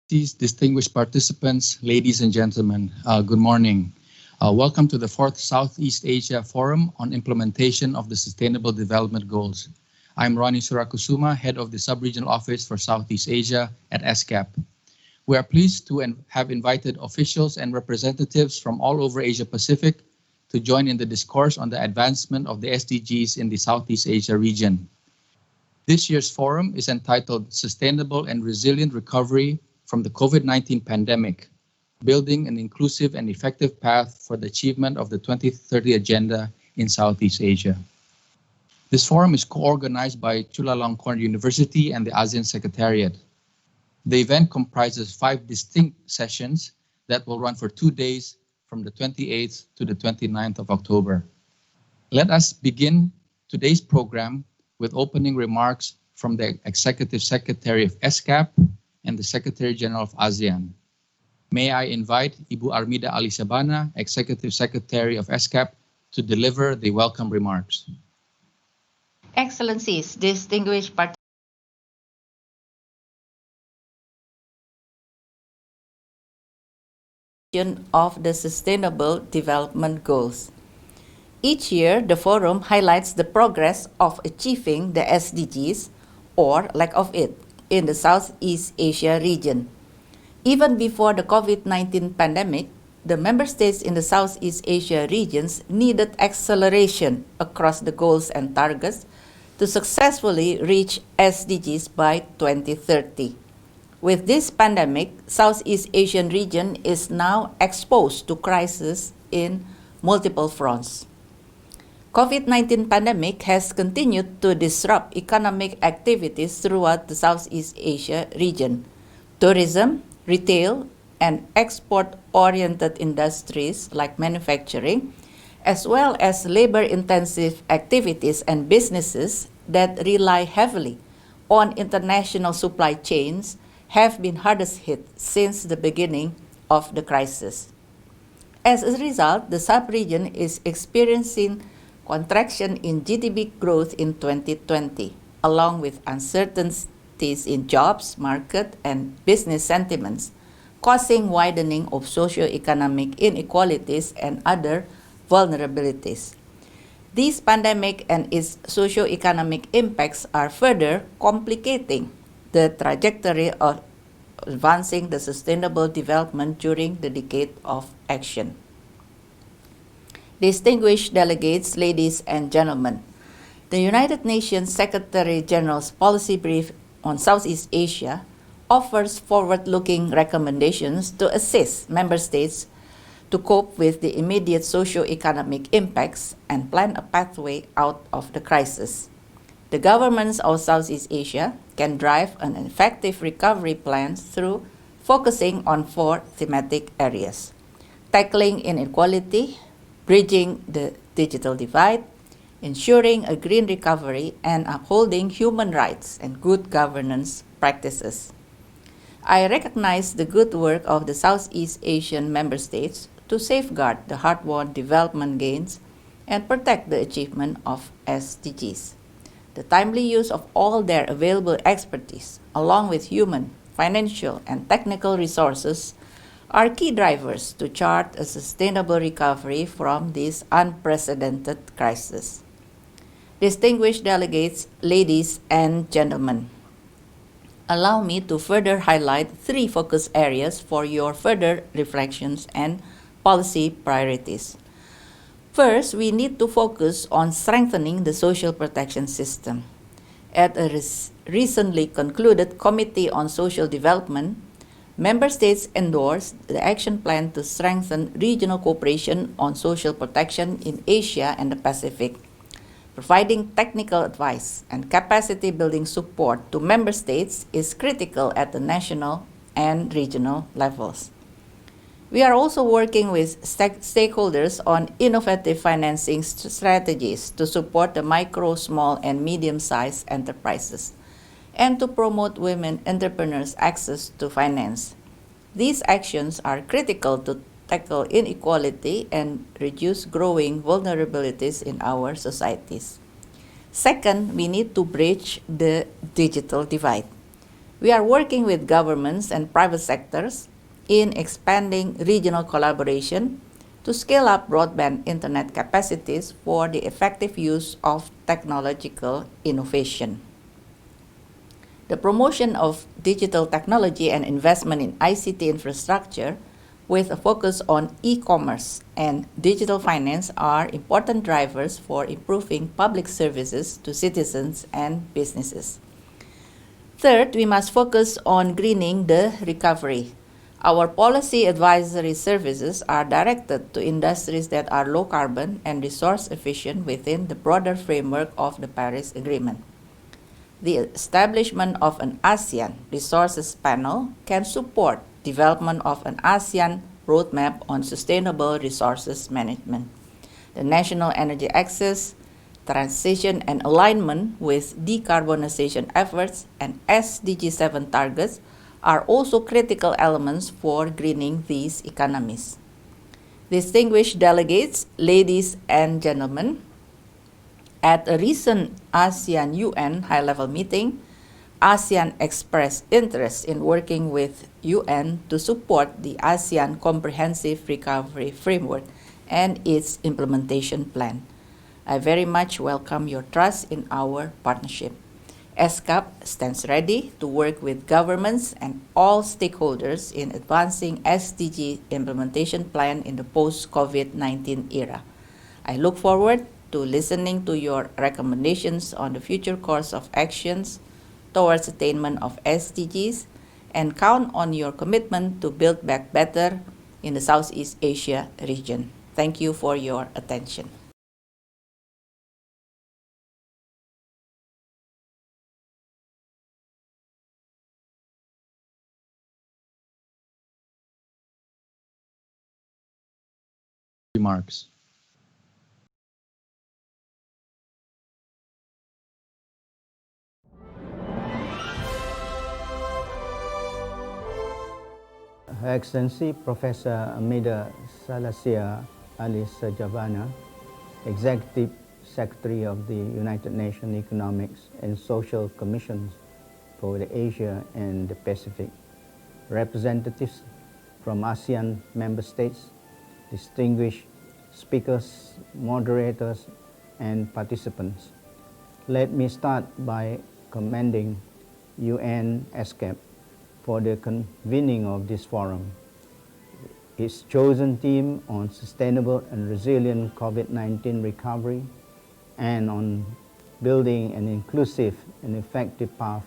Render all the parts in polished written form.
Distinguished participants, ladies and gentlemen, good morning. Welcome to the 4th Southeast Asia Forum on Implementation of the Sustainable Development Goals. I'm Ronnie Surakusuma, Head of the Sub-Regional Office for Southeast Asia at SCAP. We are pleased to have invited officials and representatives from all over Asia Pacific to join in the discourse on the advancement of the SDGs in the Southeast Asia region. This year's forum is entitled Sustainable and Resilient Recovery from the COVID-19 Pandemic, Building an Inclusive and Effective Path for the Achievement of the 2030 Agenda in Southeast Asia. This forum is co-organized by Chulalongkorn University and the ASEAN Secretariat. The event comprises 5 distinct sessions that will run for 2 days from the 28th to the 29th of October. Let us begin today's program with opening remarks from the Executive Secretary of SCAP and the Secretary General of ASEAN. May I invite Ibu Armida Ali Sabana, Executive Secretary of SCAP, to deliver the welcome remarks. Excellencies, distinguished participants of the Sustainable Development Goals. Each year, the forum highlights the progress of achieving the SDGs or lack of it in the Southeast Asia region. Even before the COVID-19 pandemic, the member states in the Southeast Asia regions needed acceleration across the goals and targets to successfully reach SDGs by 2030. With this pandemic, Southeast Asian region is now exposed to crisis in multiple fronts. COVID-19 pandemic has continued to disrupt economic activities throughout the Southeast Asia region. Tourism, retail, and export-oriented industries like manufacturing, as well as labor-intensive activities and businesses that rely heavily on international supply chains, have been hardest hit since the beginning of the crisis. As a result, the sub-region is experiencing contraction in GDP growth in 2020, along with uncertainties in jobs, market, and business sentiments, causing widening of socio-economic inequalities and other vulnerabilities. This pandemic and its socio-economic impacts are further complicating the trajectory of advancing the sustainable development during the decade of action. Distinguished delegates, ladies and gentlemen, the United Nations Secretary General's policy brief on Southeast Asia offers forward-looking recommendations to assist member states to cope with the immediate socio-economic impacts and plan a pathway out of the crisis. The governments of Southeast Asia can drive an effective recovery plan through focusing on 4 thematic areas: tackling inequality, bridging the digital divide, ensuring a green recovery, and upholding human rights and good governance practices. I recognize the good work of the Southeast Asian member states to safeguard the hard-won development gains and protect the achievement of SDGs. The timely use of all their available expertise, along with human, financial, and technical resources, are key drivers to chart a sustainable recovery from this unprecedented crisis. Distinguished delegates, ladies and gentlemen, allow me to further highlight 3 focus areas for your further reflections and policy priorities. First, we need to focus on strengthening the social protection system. At a recently concluded Committee on Social Development, member states endorsed the action plan to strengthen regional cooperation on social protection in Asia and the Pacific. Providing technical advice and capacity building support to member states is critical at the national and regional levels. We are also working with stakeholders on innovative financing strategies to support the micro, small, and medium-sized enterprises, and to promote women entrepreneurs' access to finance. These actions are critical to tackle inequality and reduce growing vulnerabilities in our societies. Second, we need to bridge the digital divide. We are working with governments and private sectors in expanding regional collaboration to scale up broadband internet capacities for the effective use of technological innovation. The promotion of digital technology and investment in ICT infrastructure with a focus on e-commerce and digital finance are important drivers for improving public services to citizens and businesses. Third, we must focus on greening the recovery. Our policy advisory services are directed to industries that are low carbon and resource efficient within the broader framework of the Paris Agreement. The establishment of an ASEAN Resources Panel can support development of an ASEAN roadmap on sustainable resources management. The national energy access, transition and alignment with decarbonization efforts and SDG 7 targets are also critical elements for greening these economies. Distinguished delegates, ladies and gentlemen, at a recent ASEAN UN high-level meeting, ASEAN expressed interest in working with UN to support the ASEAN Comprehensive Recovery Framework and its implementation plan. I very much welcome your trust in our partnership. ESCAP stands ready to work with governments and all stakeholders in advancing SDG implementation plan in the post-COVID-19 era. I look forward to listening to your recommendations on the future course of actions towards attainment of SDGs and count on your commitment to build back better in the Southeast Asia region. Thank you for your attention. Remarks. Her Excellency Professor Amida Salazar Alice Javana, Executive Secretary of the United Nations Economics and Social Commission for the Asia and the Pacific, representatives from ASEAN member states, distinguished speakers, moderators, and participants. Let me start by commending UN ESCAP for the convening of this forum. Its chosen theme on sustainable and resilient COVID-19 recovery and on building an inclusive and effective path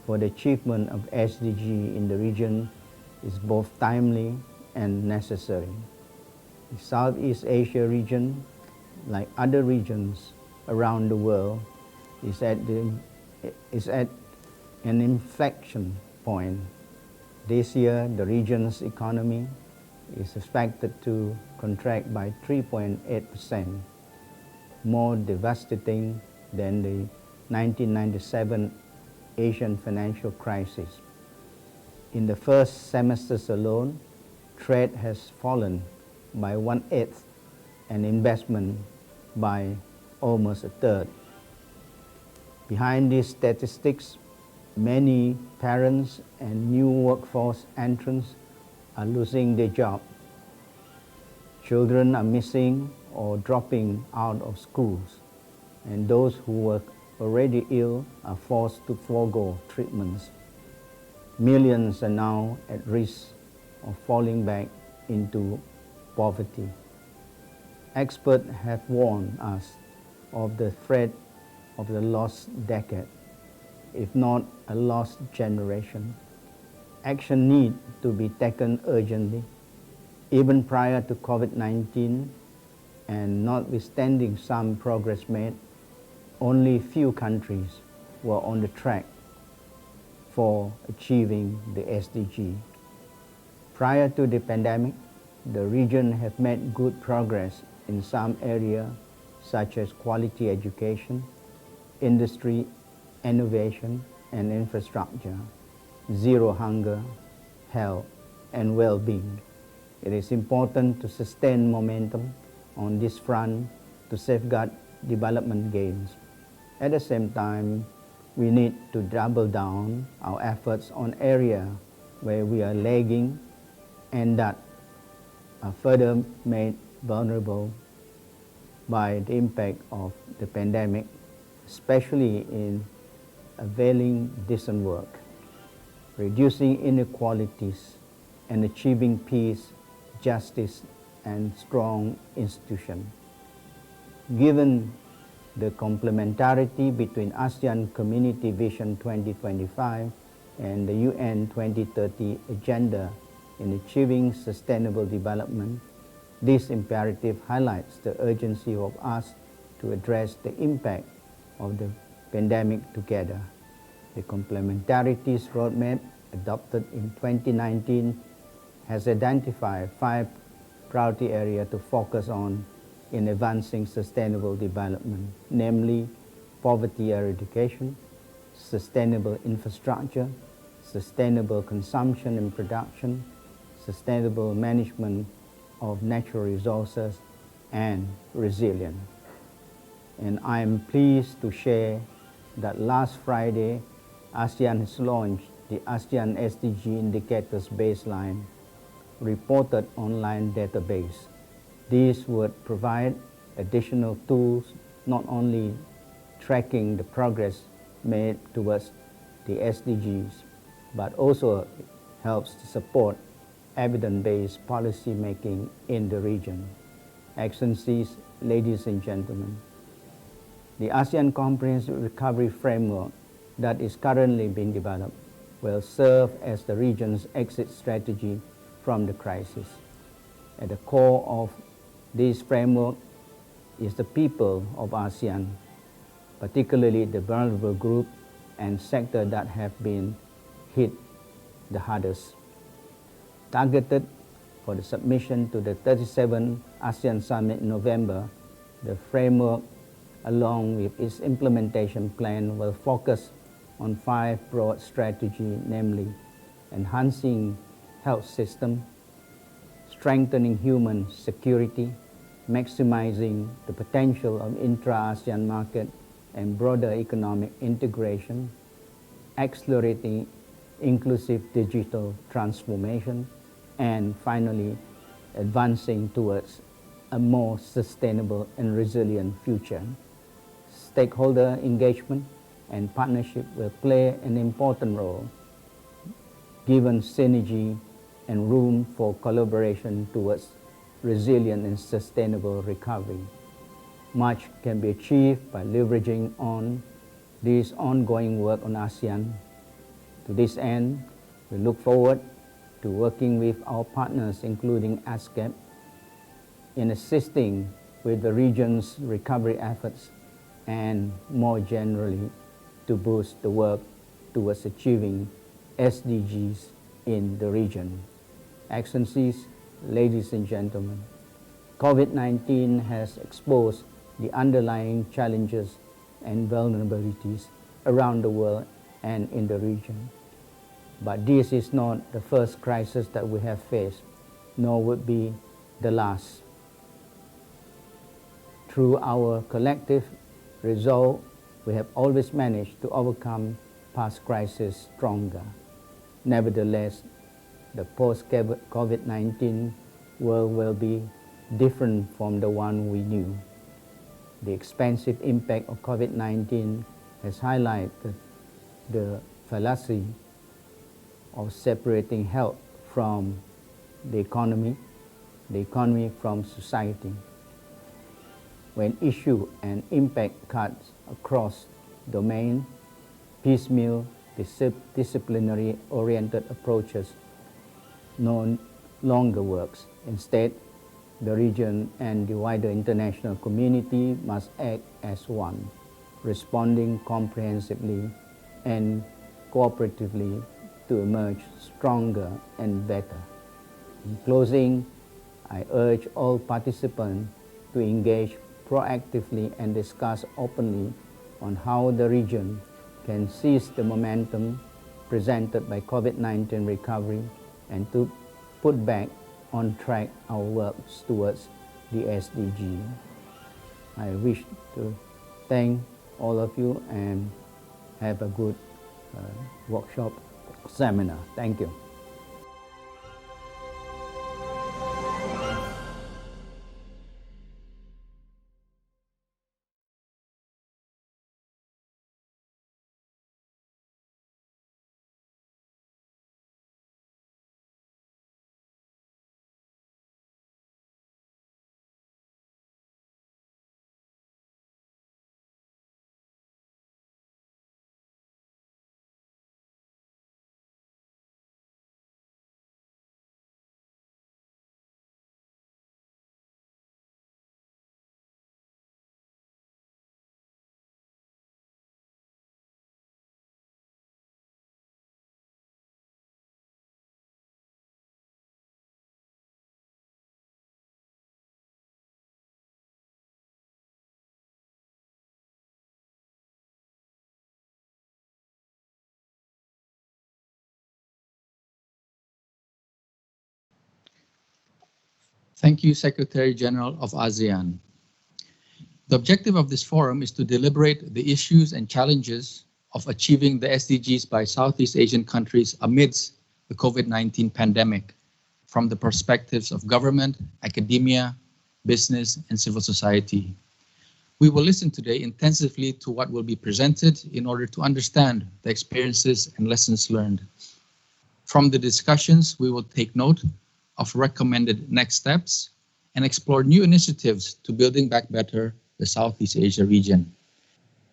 for the achievement of SDG in the region is both timely and necessary. The Southeast Asia region, like other regions around the world, is at an inflection point. This year, the region's economy is expected to contract by 3.8%, more devastating than the 1997 Asian financial crisis. In the first semesters alone, trade has fallen by 1/8 and investment by almost a third. Behind these statistics, many parents and new workforce entrants are losing their job. Children are missing or dropping out of schools, and those who were already ill are forced to forego treatments. Millions are now at risk of falling back into poverty. Experts have warned us of the threat of the lost decade, if not a lost generation. Action needs to be taken urgently. Even prior to COVID-19 and notwithstanding some progress made, only few countries were on the track for achieving the SDG. Prior to the pandemic, the region have made good progress in some areas such as quality education, industry, innovation, and infrastructure, zero hunger, health, and well-being. It is important to sustain momentum on this front to safeguard development gains. At the same time, We need to double down our efforts on areas where we are lagging and that are further made vulnerable by the impact of the pandemic, especially in availing decent work, reducing inequalities, and achieving peace, justice, and strong institutions. Given the complementarity between ASEAN Community Vision 2025 and the UN 2030 Agenda in achieving sustainable development, this imperative highlights the urgency of us to address the impact of the pandemic together. The Complementarities Roadmap, adopted in 2019, has identified 5 priority areas to focus on in advancing sustainable development, namely poverty eradication, sustainable infrastructure, sustainable consumption and production, sustainable management of natural resources, and resilience. And I am pleased to share that last Friday, ASEAN has launched the ASEAN SDG Indicators Baseline reported online database. These would provide additional tools not only tracking the progress made towards the SDGs, but also helps to support evidence-based policy making in the region. Excellencies, ladies and gentlemen, the ASEAN Comprehensive Recovery Framework that is currently being developed will serve as the region's exit strategy from the crisis. At the core of this framework is the people of ASEAN, particularly the vulnerable group and sectors that have been hit the hardest. Targeted for the submission to the 37th ASEAN Summit in November, the framework, along with its implementation plan, will focus on 5 broad strategies, namely enhancing health system, strengthening human security, maximizing the potential of intra-ASEAN market and broader economic integration, accelerating inclusive digital transformation, and finally, advancing towards a more sustainable and resilient future. Stakeholder engagement and partnership will play an important role, given synergy and room for collaboration towards resilient and sustainable recovery. Much can be achieved by leveraging on this ongoing work on ASEAN. To this end, we look forward to working with our partners, including ASCAP, in assisting with the region's recovery efforts and more generally to boost the work towards achieving SDGs in the region. Excellencies, ladies and gentlemen, COVID-19 has exposed the underlying challenges and vulnerabilities around the world and in the region. But this is not the first crisis that we have faced, nor would be the last. Through our collective resolve, we have always managed to overcome past crises stronger. Nevertheless, the post-COVID-19 world will be different from the one we knew. The expansive impact of COVID-19 has highlighted the fallacy of separating health from the economy from society. When issue and impact cuts across domain, piecemeal, disciplinary-oriented approaches no longer works. Instead, the region and the wider international community must act as one, responding comprehensively and cooperatively to emerge stronger and better. In closing, I urge all participants to engage proactively and discuss openly on how the region can seize the momentum presented by COVID-19 recovery and to put back on track our work towards the SDG. I wish to thank all of you and have a good workshop seminar. Thank you. Thank you, Secretary General of ASEAN. The objective of this forum is to deliberate the issues and challenges of achieving the SDGs by Southeast Asian countries amidst the COVID-19 pandemic from the perspectives of government, academia, business, and civil society. We will listen today intensively to what will be presented in order to understand the experiences and lessons learned. From the discussions, we will take note of recommended next steps and explore new initiatives to building back better the Southeast Asia region.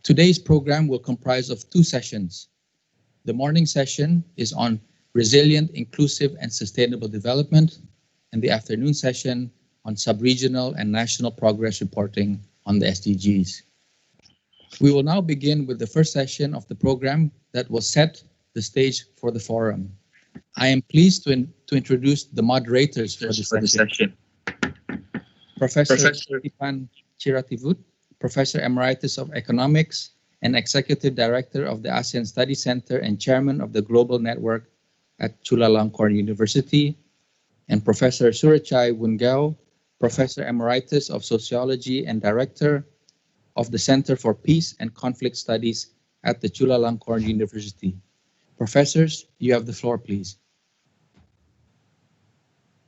Today's program will comprise of 2 sessions. The morning session is on resilient, inclusive, and sustainable development, and the afternoon session on sub-regional and national progress reporting on the SDGs. We will now begin with the first session of the program that will set the stage for the forum. I am pleased to introduce the moderators for the session. Professor Stefan Chirativut, Professor Emeritus of Economics and Executive Director of the ASEAN Study Center and Chairman of the Global Network at Chulalongkorn University, and Professor Surachai Wungao, Professor Emeritus of Sociology and Director of the Center for Peace and Conflict Studies at the Chulalongkorn University. Professors, you have the floor, please.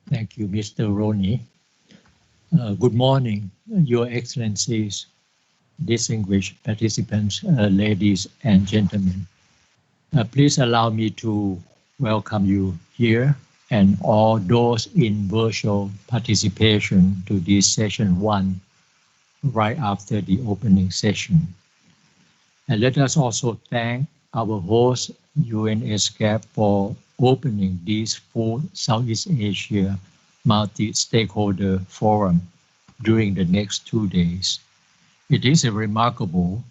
Thank you, Mr. Ronnie. Good morning, Your Excellencies, distinguished participants, ladies and gentlemen. Please allow me to welcome you here and all those in virtual participation to this session 1 right after the opening session. And let us also thank our host, UNESCAP, for opening this 4th Southeast Asia Multi-Stakeholder Forum during the next 2 days. It is remarkable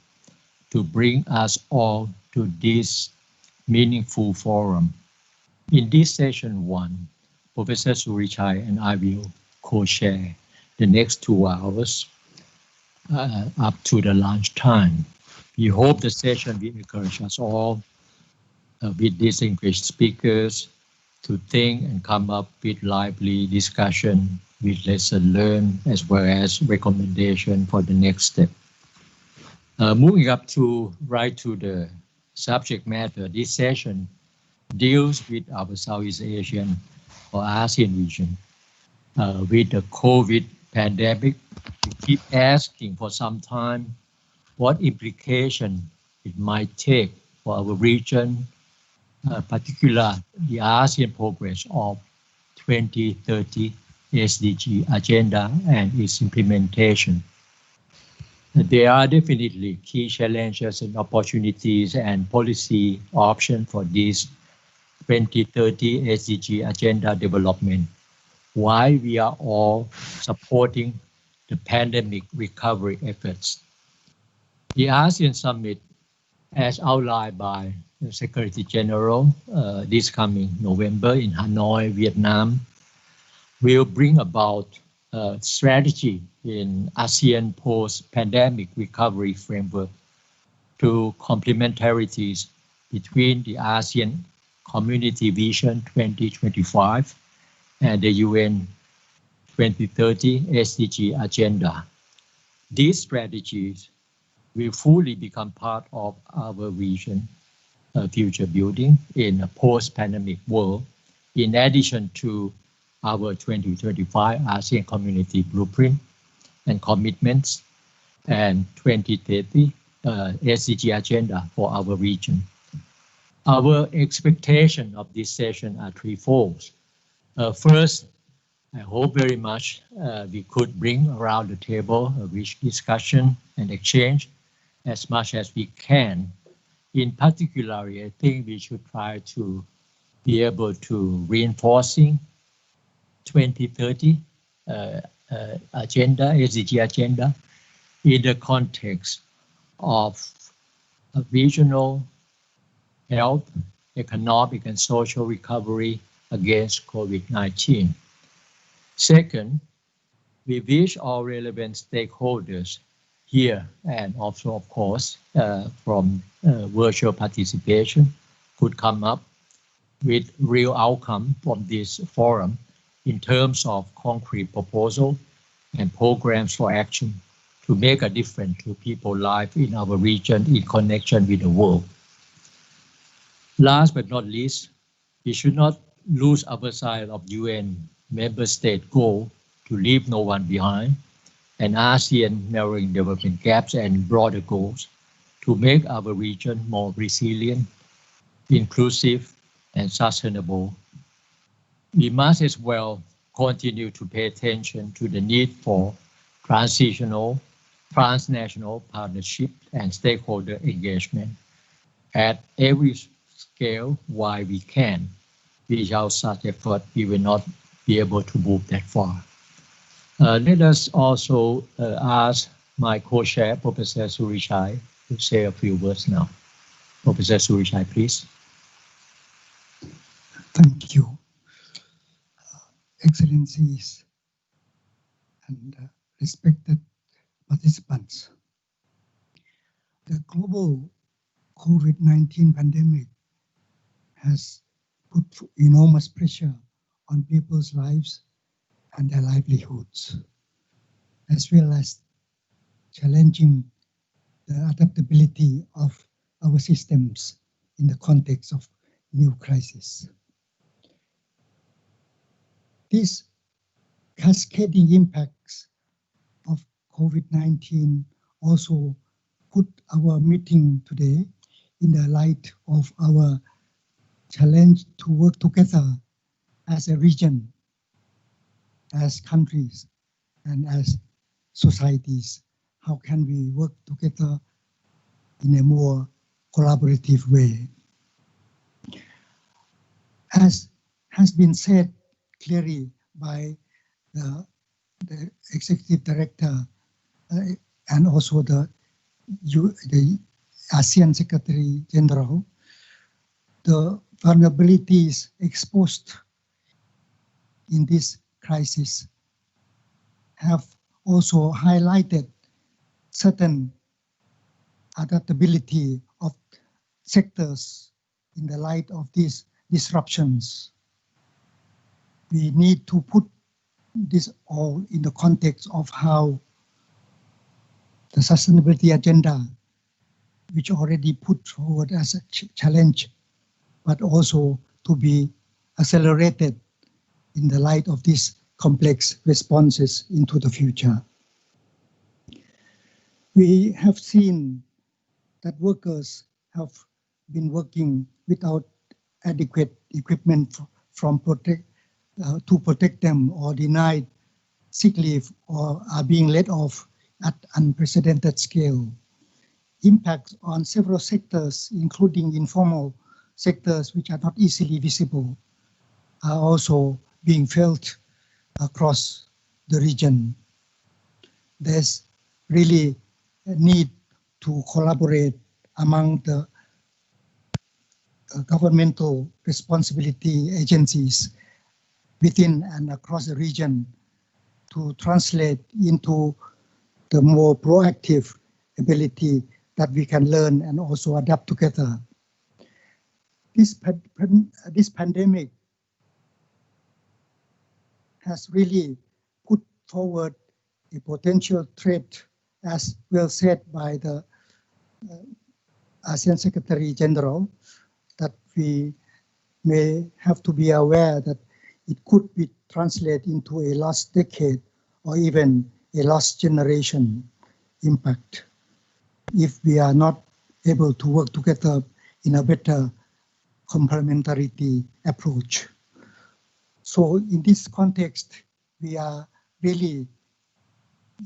to bring us all to this meaningful forum. In this session 1, Professor Surichai and I will co-share the next 2 hours up to the lunch time. We hope the session will encourage us all with distinguished speakers to think and come up with lively discussion with lesson learned as well as recommendation for the next step. Moving up right to the subject matter, this session deals with our Southeast Asian or ASEAN region. With the COVID pandemic, we keep asking for some time what implication it might take for our region, particularly the ASEAN progress of 2030 SDG agenda and its implementation. There are definitely key challenges and opportunities and policy options for this 2030 SDG agenda development, while we are all supporting the pandemic recovery efforts. The ASEAN Summit, as outlined by the Secretary General this coming November in Hanoi, Vietnam, will bring about a strategy in ASEAN post-pandemic recovery framework to complementarities between the ASEAN Community Vision 2025 and the UN 2030 SDG agenda. These strategies will fully become part of our region future building in a post-pandemic world, in addition to our 2035 ASEAN Community Blueprint and commitments and 2030 SDG agenda for our region. Our expectation of this session are threefold. First, I hope very much we could bring around the table a rich discussion and exchange as much as we can. In particular, I think we should try to be able to reinforcing 2030 agenda, SDG agenda, in the context of a regional health, economic, and social recovery against COVID-19. Second, we wish all relevant stakeholders here and also, of course, from virtual participation could come up with real outcome from this forum in terms of concrete proposal and programs for action to make a difference to people's life in our region in connection with the world. Last but not least, we should not lose our sight of UN member state goal to leave no one behind, and ASEAN narrowing development gaps and broader goals to make our region more resilient, inclusive, and sustainable. We must as well continue to pay attention to the need for transnational partnership and stakeholder engagement at every scale while we can. Without such effort, we will not be able to move that far. Let us also ask my co-chair, Professor Surichai, to say a few words now. Professor Surichai, please. Thank you, Excellencies and respected participants. The global COVID-19 pandemic has put enormous pressure on people's lives and their livelihoods, as well as challenging the adaptability of our systems in the context of new crisis. These cascading impacts of COVID-19 also put our meeting today in the light of our challenge to work together as a region, as countries, and as societies. How can we work together in a more collaborative way? As has been said clearly by the Executive Director and also the ASEAN Secretary General, the vulnerabilities exposed in this crisis have also highlighted certain adaptability of sectors in the light of these disruptions. We need to put this all in the context of how the sustainability agenda, which already put forward as a challenge, but also to be accelerated in the light of these complex responses into the future. We have seen that workers have been working without adequate equipment to protect them, or denied sick leave, or are being laid off at unprecedented scale. Impacts on several sectors, including informal sectors which are not easily visible, are also being felt across the region. There's really a need to collaborate among the governmental responsibility agencies within and across the region to translate into the more proactive ability that we can learn and also adapt together. This pandemic has really put forward a potential threat, as well said by the ASEAN Secretary General, that we may have to be aware that it could be translated into a last decade or even a last generation impact if we are not able to work together in a better complementarity approach. So in this context, we are really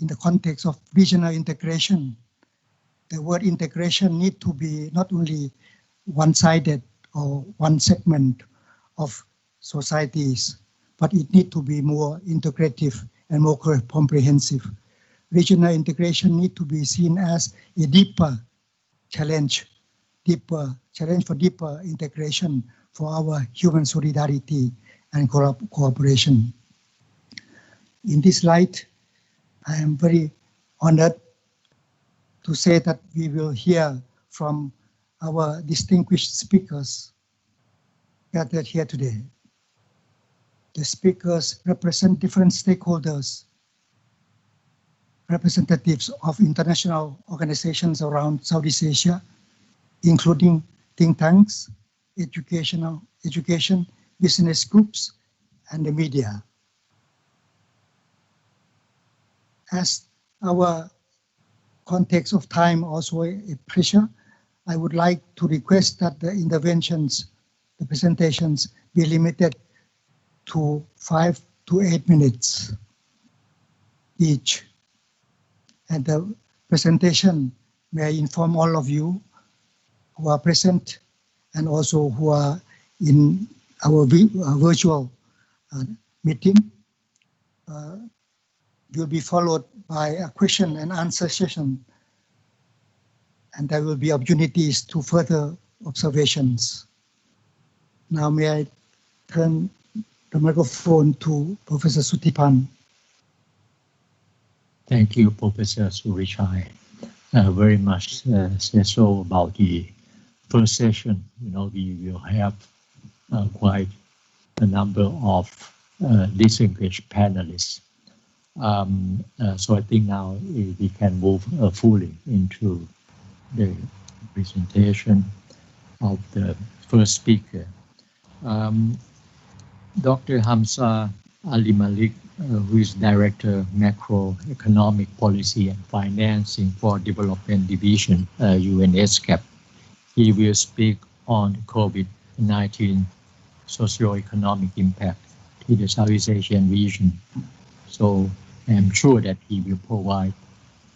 in the context of regional integration. The word integration need to be not only one-sided or one segment of societies, but it need to be more integrative and more comprehensive. Regional integration need to be seen as a deeper challenge for deeper integration for our human solidarity and cooperation. In this light, I am very honored to say that we will hear from our distinguished speakers gathered here today. The speakers represent different stakeholders, representatives of international organizations around Southeast Asia, including think tanks, education, business groups, and the media. As our context of time also a pressure, I would like to request that the interventions, the presentations be limited to 5 to 8 minutes each. And the presentation may inform all of you who are present and also who are in our virtual meeting. Will be followed by a question and answer session, and there will be opportunities to further observations. Now may I turn the microphone to Professor Suthipan. Thank you, Professor Surichai. Very much said so about the first session. You know, we will have quite a number of distinguished panelists. So I think now we can move fully into the presentation of the first speaker. Dr. Hamza Ali Malik, who is Director Macroeconomic Policy and Financing for Development Division, UNSCAP. He will speak on COVID-19 socio-economic impact to the Southeast Asian region. So I'm sure that he will provide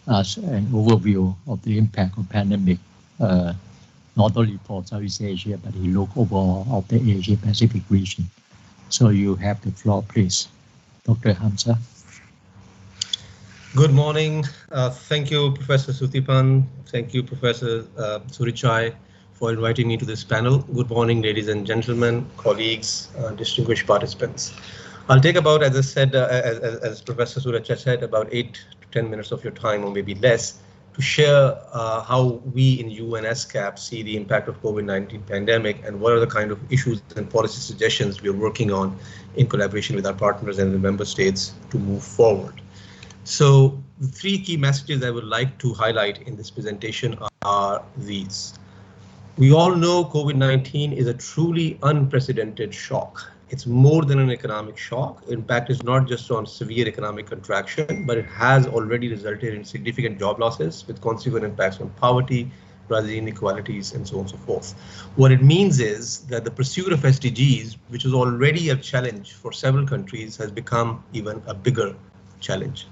us an overview of the impact of pandemic, not only for Southeast Asia, but he look overall of the Asia Pacific region. So you have the floor, please. Dr. Hamza. Good morning. Thank you, Professor Suthipan. Thank you, Professor Surichai, for inviting me to this panel. Good morning, ladies and gentlemen, colleagues, distinguished participants. I'll take about, as I said, as Professor Surichai said, about 8 to 10 minutes of your time, or maybe less, to share how we in UNSCAP see the impact of COVID-19 pandemic and what are the kind of issues and policy suggestions we are working on in collaboration with our partners and the member states to move forward. So the 3 key messages I would like to highlight in this presentation are these. We all know COVID-19 is a truly unprecedented shock. It's more than an economic shock. Impact is not just on severe economic contraction, but it has already resulted in significant job losses with consequent impacts on poverty, rising inequalities, and so on and so forth. What it means is that the pursuit of SDGs, which was already a challenge for several countries, has become even a bigger challenge.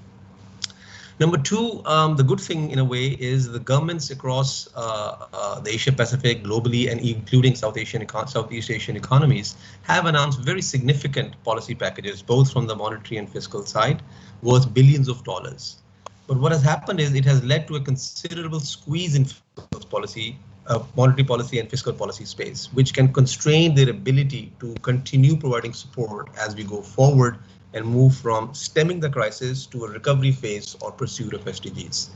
Number 2, the good thing in a way is the governments across the Asia Pacific globally and including Southeast Asian economies have announced very significant policy packages, both from the monetary and fiscal side, worth billions of dollars. But what has happened is it has led to a considerable squeeze in policy, monetary policy and fiscal policy space, which can constrain their ability to continue providing support as we go forward and move from stemming the crisis to a recovery phase or pursuit of SDGs.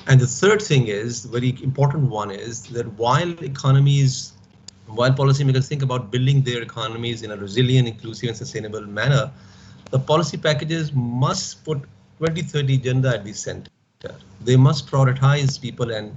And the third thing is, very important one, is that while policymakers think about building their economies in a resilient, inclusive and sustainable manner, the policy packages must put 2030 agenda at the center. They must prioritize people and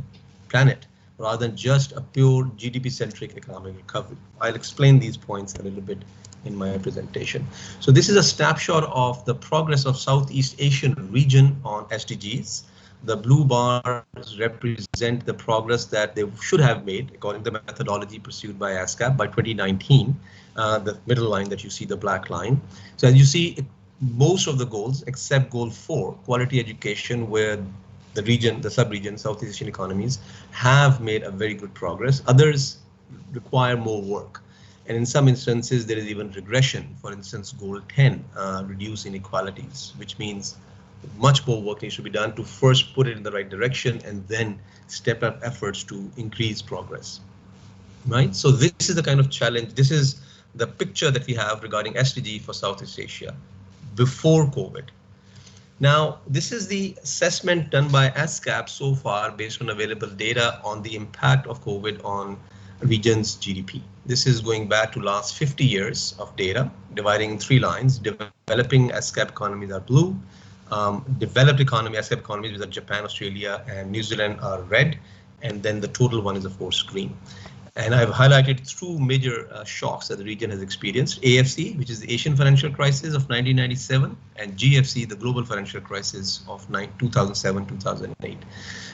planet, rather than just a pure GDP-centric economic recovery. I'll explain these points a little bit in my presentation. So this is a snapshot of the progress of Southeast Asian region on SDGs. The blue bars represent the progress that they should have made according to the methodology pursued by ASCAP by 2019, the middle line that you see, the black line. So as you see, most of the goals, except goal 4, quality education, where the region, the sub-region, Southeast Asian economies have made a very good progress. Others require more work. And in some instances, there is even regression. For instance, goal 10, reduce inequalities, which means much more work needs to be done to first put it in the right direction and then step up efforts to increase progress. Right? So this is the kind of challenge. This is the picture that we have regarding SDG for Southeast Asia before COVID. Now, this is the assessment done by ASCAP so far based on available data on the impact of COVID on region's GDP. This is going back to last 50 years of data, dividing in 3 lines. Developing ASCAP economies are blue. Developed economy, ASCAP economies, which are Japan, Australia, and New Zealand, are red. And then the total one is, of course, green. And I've highlighted 2 major shocks that the region has experienced: AFC, which is the Asian financial crisis of 1997, and GFC, the global financial crisis of 2007-2008.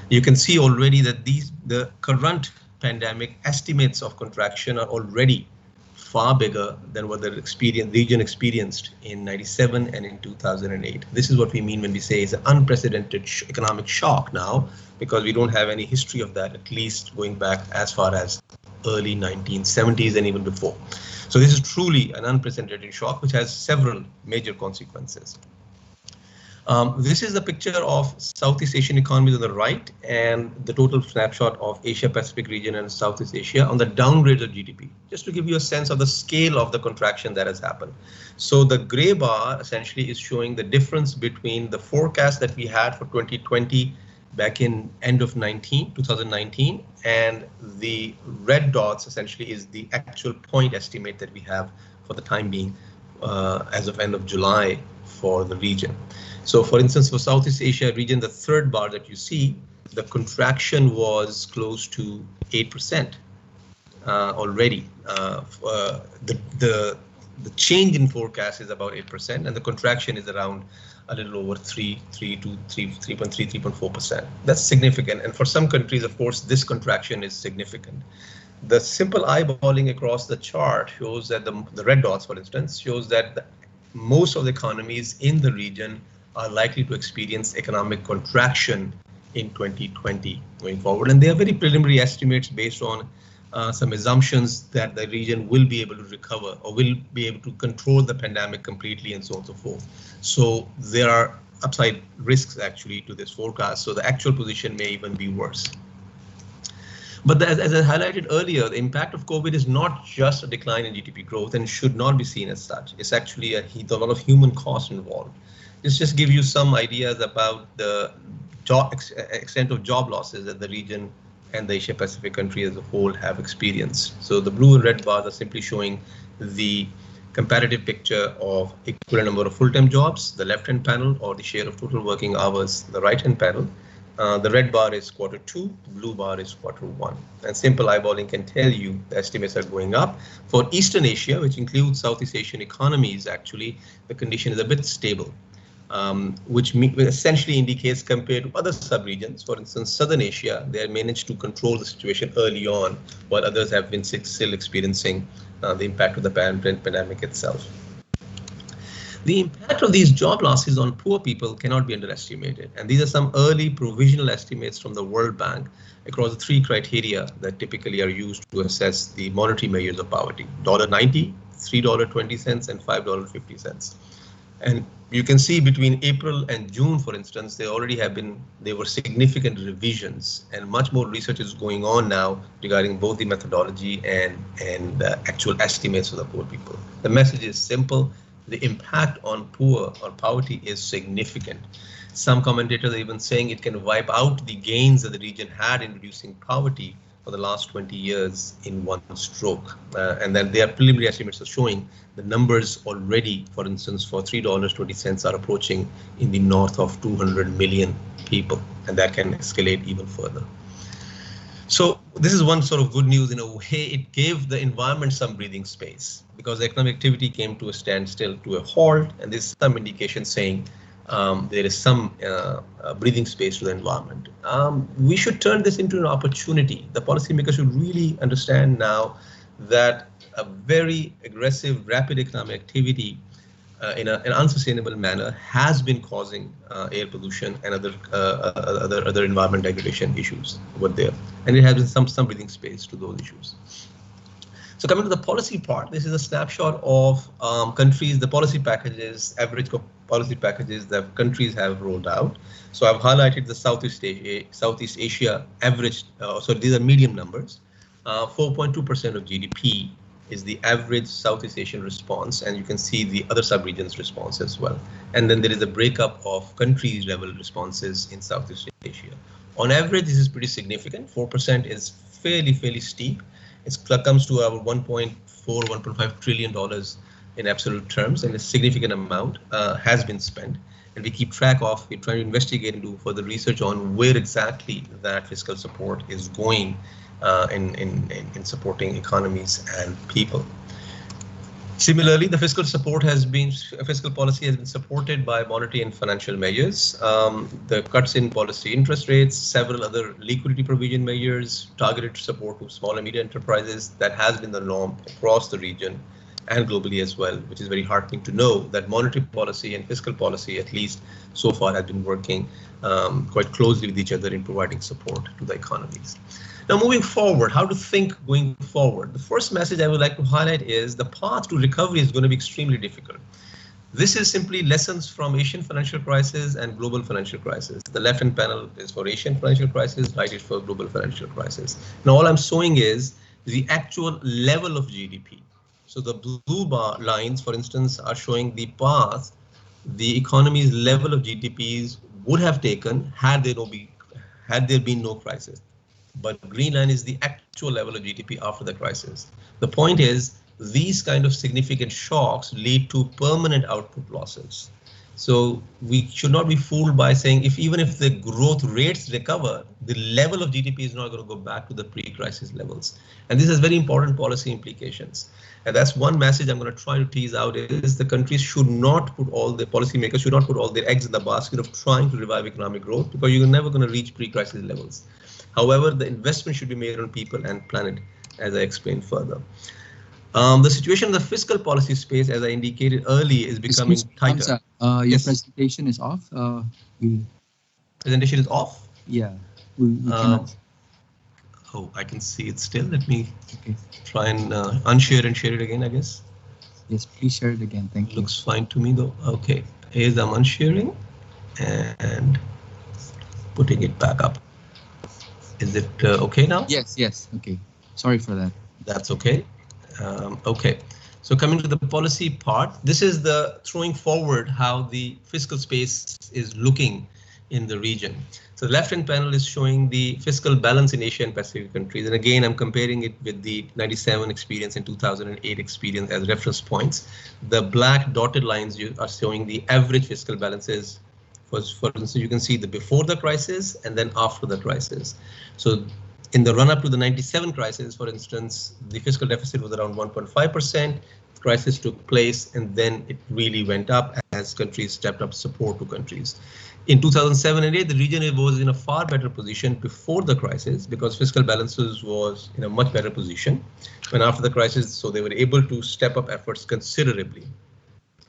You can see already that the current pandemic estimates of contraction are already far bigger than what the region experienced in 97 and in 2008. This is what we mean when we say it's an unprecedented economic shock now, because we don't have any history of that, at least going back as far as early 1970s and even before. So this is truly an unprecedented shock, which has several major consequences. This is the picture of Southeast Asian economies on the right and the total snapshot of Asia Pacific region and Southeast Asia on the downgrades of GDP, just to give you a sense of the scale of the contraction that has happened. So the gray bar essentially is showing the difference between the forecast that we had for 2020 back in end of 2019, and the red dots essentially is the actual point estimate that we have for the time being as of end of July for the region. So for instance, for Southeast Asia region, the third bar that you see, the contraction was close to 8% already. The change in forecast is about 8%, and the contraction is around a little over 3.4%. That's significant. And for some countries, of course, this contraction is significant. The simple eyeballing across the chart shows that the red dots, for instance, shows that most of the economies in the region are likely to experience economic contraction in 2020 going forward. And they are very preliminary estimates based on some assumptions that the region will be able to recover or will be able to control the pandemic completely and so on and so forth. So there are upside risks actually to this forecast. So the actual position may even be worse. But as I highlighted earlier, the impact of COVID is not just a decline in GDP growth and should not be seen as such. It's actually a lot of human cost involved. This just give you some ideas about the extent of job losses that the region and the Asia Pacific country as a whole have experienced. So the blue and red bars are simply showing the comparative picture of equivalent number of full-time jobs, the left-hand panel, or the share of total working hours, the right-hand panel. The red bar is Q2, the blue bar is Q1. And simple eyeballing can tell you the estimates are going up. For Eastern Asia, which includes Southeast Asian economies, actually, the condition is a bit stable, which essentially indicates compared to other sub-regions, for instance, Southern Asia, they have managed to control the situation early on, while others have been still experiencing the impact of the pandemic itself. The impact of these job losses on poor people cannot be underestimated. And these are some early provisional estimates from the World Bank across the 3 criteria that typically are used to assess the monetary measures of poverty: $1.90, $3.20, and $5.50. And you can see between April and June, for instance, there were significant revisions, and much more research is going on now regarding both the methodology and actual estimates of the poor people. The message is simple. The impact on poverty is significant. Some commentators are even saying it can wipe out the gains that the region had in reducing poverty for the last 20 years in one stroke. And then their preliminary estimates are showing the numbers already, for instance, for $3.20 are approaching in the north of 200 million people, and that can escalate even further. So this is one sort of good news in a way. It gave the environment some breathing space because economic activity came to a standstill, to a halt, and there's some indication saying there is some breathing space to the environment. We should turn this into an opportunity. The policymakers should really understand now that a very aggressive, rapid economic activity in an unsustainable manner has been causing air pollution and other environment degradation issues over there, and it has been some breathing space to those issues. So coming to the policy part, this is a snapshot of countries, the policy packages, average policy packages that countries have rolled out. So I've highlighted the Southeast Asia average. So these are medium numbers. 4.2% of GDP is the average Southeast Asian response, and you can see the other sub-regions response as well. And then there is a breakup of countries level responses in Southeast Asia. On average, this is pretty significant. 4% is fairly steep. It comes to our 1.4, 1.5 trillion dollars in absolute terms, and a significant amount has been spent. And we keep track of, we're trying to investigate and do further research on where exactly that fiscal support is going in supporting economies and people. Similarly, the fiscal policy has been supported by monetary and financial measures. The cuts in policy interest rates, several other liquidity provision measures, targeted support to small and medium enterprises, that has been the norm across the region and globally as well, which is very heartening to know that monetary policy and fiscal policy, at least so far, have been working quite closely with each other in providing support to the economies. Now, moving forward, how to think going forward. The first message I would like to highlight is the path to recovery is going to be extremely difficult. This is simply lessons from Asian financial crisis and global financial crisis. The left-hand panel is for Asian financial crisis, right is for global financial crisis. Now, all I'm showing is the actual level of GDP. So the blue bar lines, for instance, are showing the path the economy's level of GDPs would have taken had there been no crisis. But green line is the actual level of GDP after the crisis. The point is, these kind of significant shocks lead to permanent output losses. So we should not be fooled by saying even if the growth rates recover, the level of GDP is not going to go back to the pre-crisis levels. And this has very important policy implications. And that's one message I'm going to try to tease out is the countries should not put policymakers should not put all their eggs in the basket of trying to revive economic growth, because you're never going to reach pre-crisis levels. However, the investment should be made on people and planet, as I explained further. The situation in the fiscal policy space, as I indicated earlier, is becoming tighter. Your presentation is off. Presentation is off? Yeah. We cannot. Oh, I can see it still. Let me try and unshare and share it again, I guess. Yes, please share it again. Thank you. Looks fine to me, though. Okay. Here's I'm unsharing and putting it back up. Is it okay now? Yes. Okay. Sorry for that. That's okay. Okay. So coming to the policy part, this is the throwing forward how the fiscal space is looking in the region. So the left-hand panel is showing the fiscal balance in Asia and Pacific countries. And again, I'm comparing it with the 97 experience and 2008 experience as reference points. The black dotted lines are showing the average fiscal balances. For instance, you can see the before the crisis and then after the crisis. So in the run-up to the 97 crisis, for instance, the fiscal deficit was around 1.5%. The crisis took place, and then it really went up as countries stepped up support to countries. In 2007 and 8, the region was in a far better position before the crisis because fiscal balances was in a much better position. When after the crisis, so they were able to step up efforts considerably.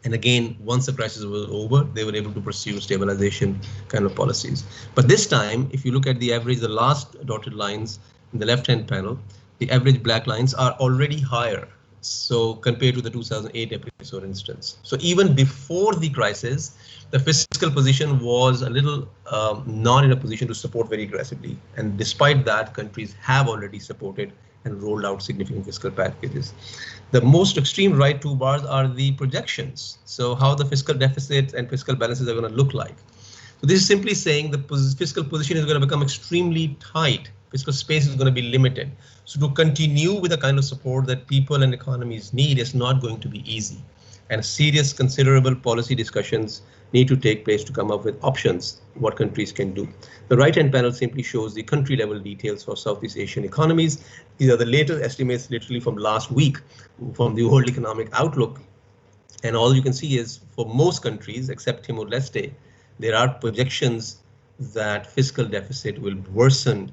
And again, once the crisis was over, they were able to pursue stabilization kind of policies. But this time, if you look at the average, the last dotted lines in the left-hand panel, the average black lines are already higher. So compared to the 2008 episode instance. So even before the crisis, the fiscal position was a little not in a position to support very aggressively. And despite that, countries have already supported and rolled out significant fiscal packages. The most extreme right two bars are the projections. So how the fiscal deficit and fiscal balances are going to look like. So this is simply saying the fiscal position is going to become extremely tight. Fiscal space is going to be limited. So to continue with the kind of support that people and economies need is not going to be easy. and serious, considerable policy discussions need to take place to come up with options what countries can do. The right-hand panel simply shows the country-level details for Southeast Asian economies. These are the latest estimates, literally from last week, from the World Economic Outlook. And all you can see is for most countries, except Timor-Leste, there are projections that fiscal deficit will worsen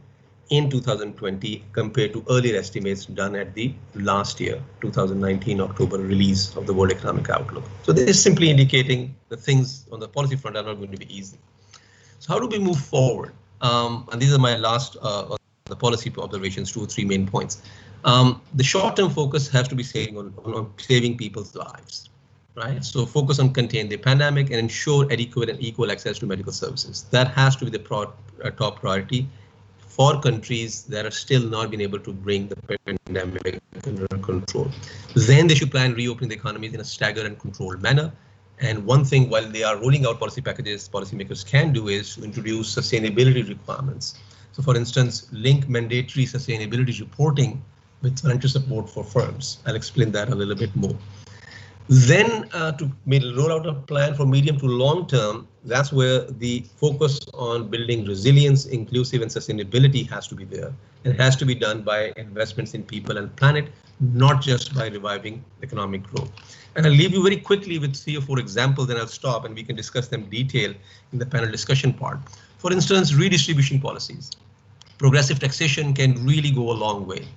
in 2020 compared to earlier estimates done at the last year, 2019 October release of the World Economic Outlook. So this is simply indicating that things on the policy front are not going to be easy. So how do we move forward? And these are my last the policy observations, 2 or 3 main points. The short-term focus has to be on saving people's lives, right? So focus on contain the pandemic and ensure adequate and equal access to medical services. That has to be the top priority for countries that are still not being able to bring the pandemic under control. Then they should plan reopening the economies in a staggered and controlled manner. And one thing, while they are rolling out policy packages, policymakers can do is to introduce sustainability requirements. So for instance, link mandatory sustainability reporting with financial support for firms. I'll explain that a little bit more. Then to roll out a plan for medium to long term, that's where the focus on building resilience, inclusive and sustainability has to be there. It has to be done by investments in people and planet, not just by reviving economic growth. And I'll leave you very quickly with 3 or 4 examples, then I'll stop and we can discuss them in detail in the panel discussion part. For instance, redistribution policies. Progressive taxation can really go a long way.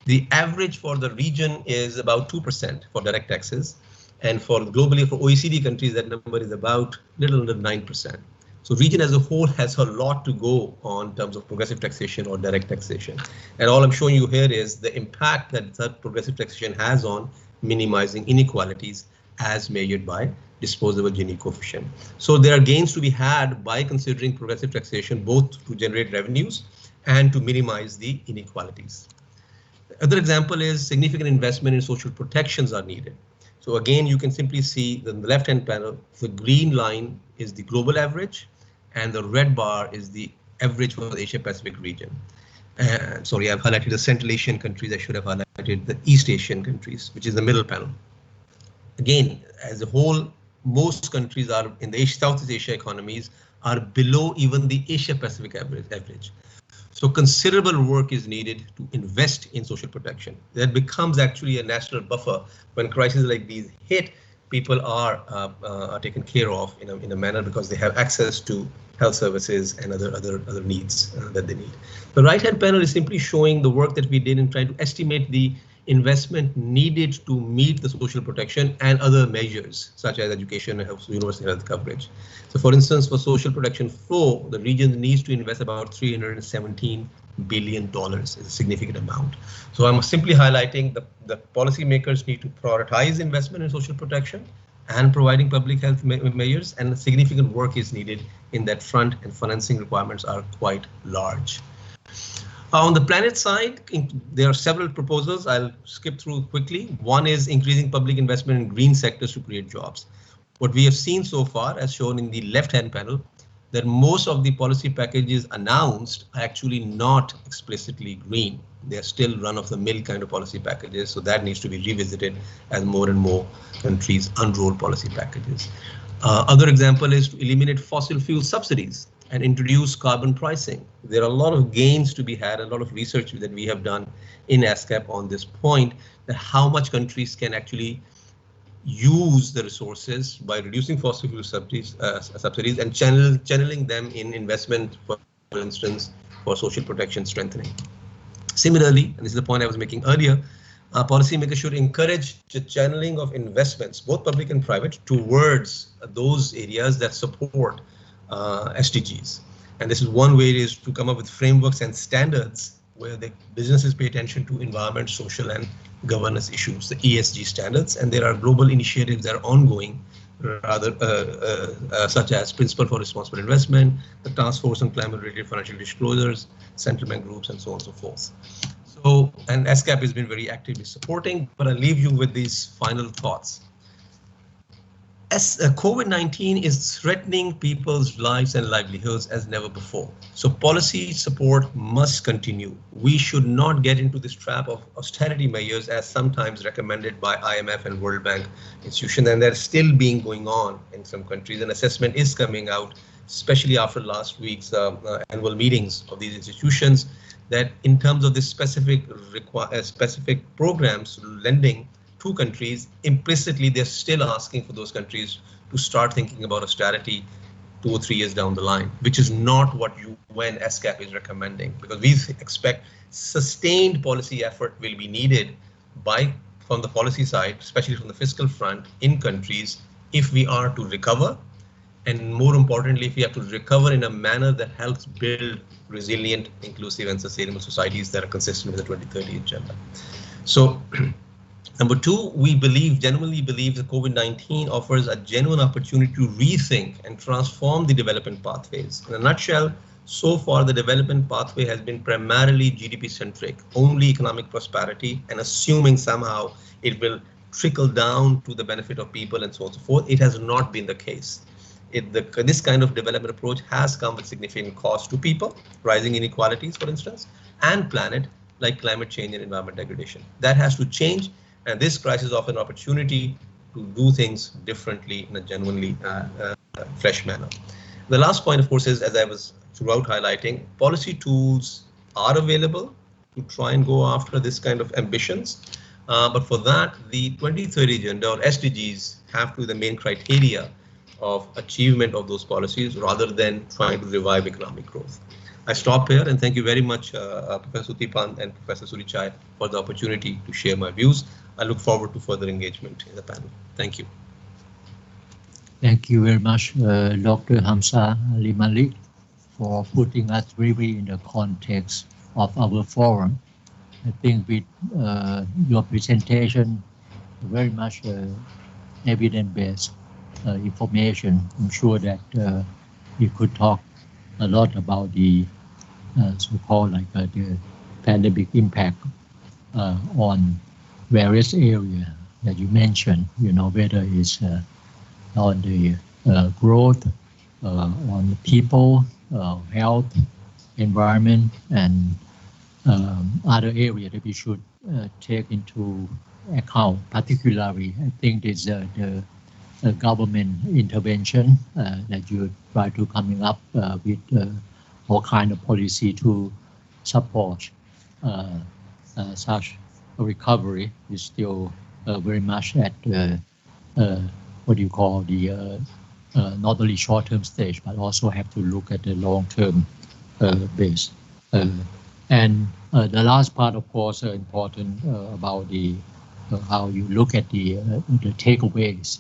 The average for the region is about 2% for direct taxes. And for globally, for OECD countries, that number is about little under 9%. So region as a whole has a lot to go on in terms of progressive taxation or direct taxation. And all I'm showing you here is the impact that progressive taxation has on minimizing inequalities as measured by disposable Gini coefficient. So there are gains to be had by considering progressive taxation, both to generate revenues and to minimize the inequalities. The other example is significant investment in social protections are needed. So again, you can simply see that in the left-hand panel, the green line is the global average, and the red bar is the average for the Asia-Pacific region. Sorry, I've highlighted the Central Asian countries. I should have highlighted the East Asian countries, which is the middle panel. Again, as a whole, most countries are in the Southeast Asia economies are below even the Asia-Pacific average. So considerable work is needed to invest in social protection. That becomes actually a national buffer when crises like these hit. People are taken care of in a manner because they have access to health services and other needs that they need. The right-hand panel is simply showing the work that we did in trying to estimate the investment needed to meet the social protection and other measures such as education and health, universal health coverage. So for instance, for social protection flow, the region needs to invest about $317 billion. It's a significant amount. So I'm simply highlighting the policymakers need to prioritize investment in social protection and providing public health measures, and significant work is needed in that front, and financing requirements are quite large. On the planet side, there are several proposals. I'll skip through quickly. One is increasing public investment in green sectors to create jobs. What we have seen so far, as shown in the left-hand panel, that most of the policy packages announced are actually not explicitly green. They're still run-of-the-mill kind of policy packages, so that needs to be revisited as more and more countries unroll policy packages. Other example is to eliminate fossil fuel subsidies and introduce carbon pricing. There are a lot of gains to be had, a lot of research that we have done in ASCAP on this point, that how much countries can actually use the resources by reducing fossil fuel subsidies and channeling them in investment, for instance, for social protection strengthening. Similarly, and this is the point I was making earlier, policymakers should encourage the channeling of investments, both public and private, towards those areas that support SDGs. And this is one way is to come up with frameworks and standards where the businesses pay attention to environment, social and governance issues, the ESG standards, and there are global initiatives that are ongoing, rather such as Principle for Responsible Investment, the Task Force on Climate-Related Financial Disclosures, central bank groups, and so on and so forth. So, and ASCAP has been very actively supporting, but I'll leave you with these final thoughts. As COVID-19 is threatening people's lives and livelihoods as never before. So policy support must continue. We should not get into this trap of austerity measures as sometimes recommended by IMF and World Bank institutions, and they're still being going on in some countries. An assessment is coming out, especially after last week's annual meetings of these institutions, that in terms of the specific programs lending to countries, implicitly they're still asking for those countries to start thinking about austerity 2 or 3 years down the line, which is not what UN ESCAP is recommending, because we expect sustained policy effort will be needed from the policy side, especially from the fiscal front in countries, if we are to recover, and more importantly, if we have to recover in a manner that helps build resilient, inclusive and sustainable societies that are consistent with the 2030 agenda. So number two, we genuinely believe that COVID-19 offers a genuine opportunity to rethink and transform the development pathways. In a nutshell, so far the development pathway has been primarily GDP-centric, only economic prosperity, and assuming somehow it will trickle down to the benefit of people and so on and so forth. It has not been the case. This kind of development approach has come with significant costs to people, rising inequalities, for instance, and planet, like climate change and environment degradation. That has to change. And this crisis offers an opportunity to do things differently in a genuinely fresh manner. The last point, of course, is, as I was throughout highlighting, policy tools are available to try and go after this kind of ambitions. But for that, the 2030 agenda or SDGs have to be the main criteria of achievement of those policies rather than trying to revive economic growth. I stop here and thank you very much, Professor Suthipan and Professor Surichai, for the opportunity to share my views. I look forward to further engagement in the panel. Thank you. Thank you very much, Dr. Hamza Ali Malik, for putting us really in the context of our forum. I think with your presentation, very much evidence-based information, I'm sure that you could talk a lot about the so-called the pandemic impact on various areas that you mentioned, whether it's on the growth, on the people, health, environment, and other areas that we should take into account. Particularly, I think it's the government intervention that you try to coming up with all kind of policy to support such a recovery is still very much at what you call the not only short-term stage, but also have to look at the long-term base. And the last part, of course, important about the how you look at the takeaways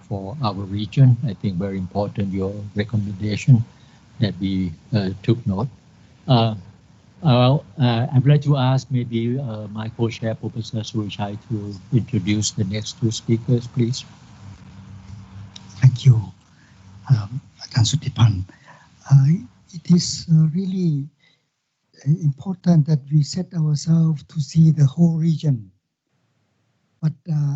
for our region. I think very important, your recommendation that we took note. I'd like to ask maybe my co-chair, Professor Surichai, to introduce the next two speakers, please. Thank you, Ajahn Suthipan. It is really important that we set ourselves to see the whole region, but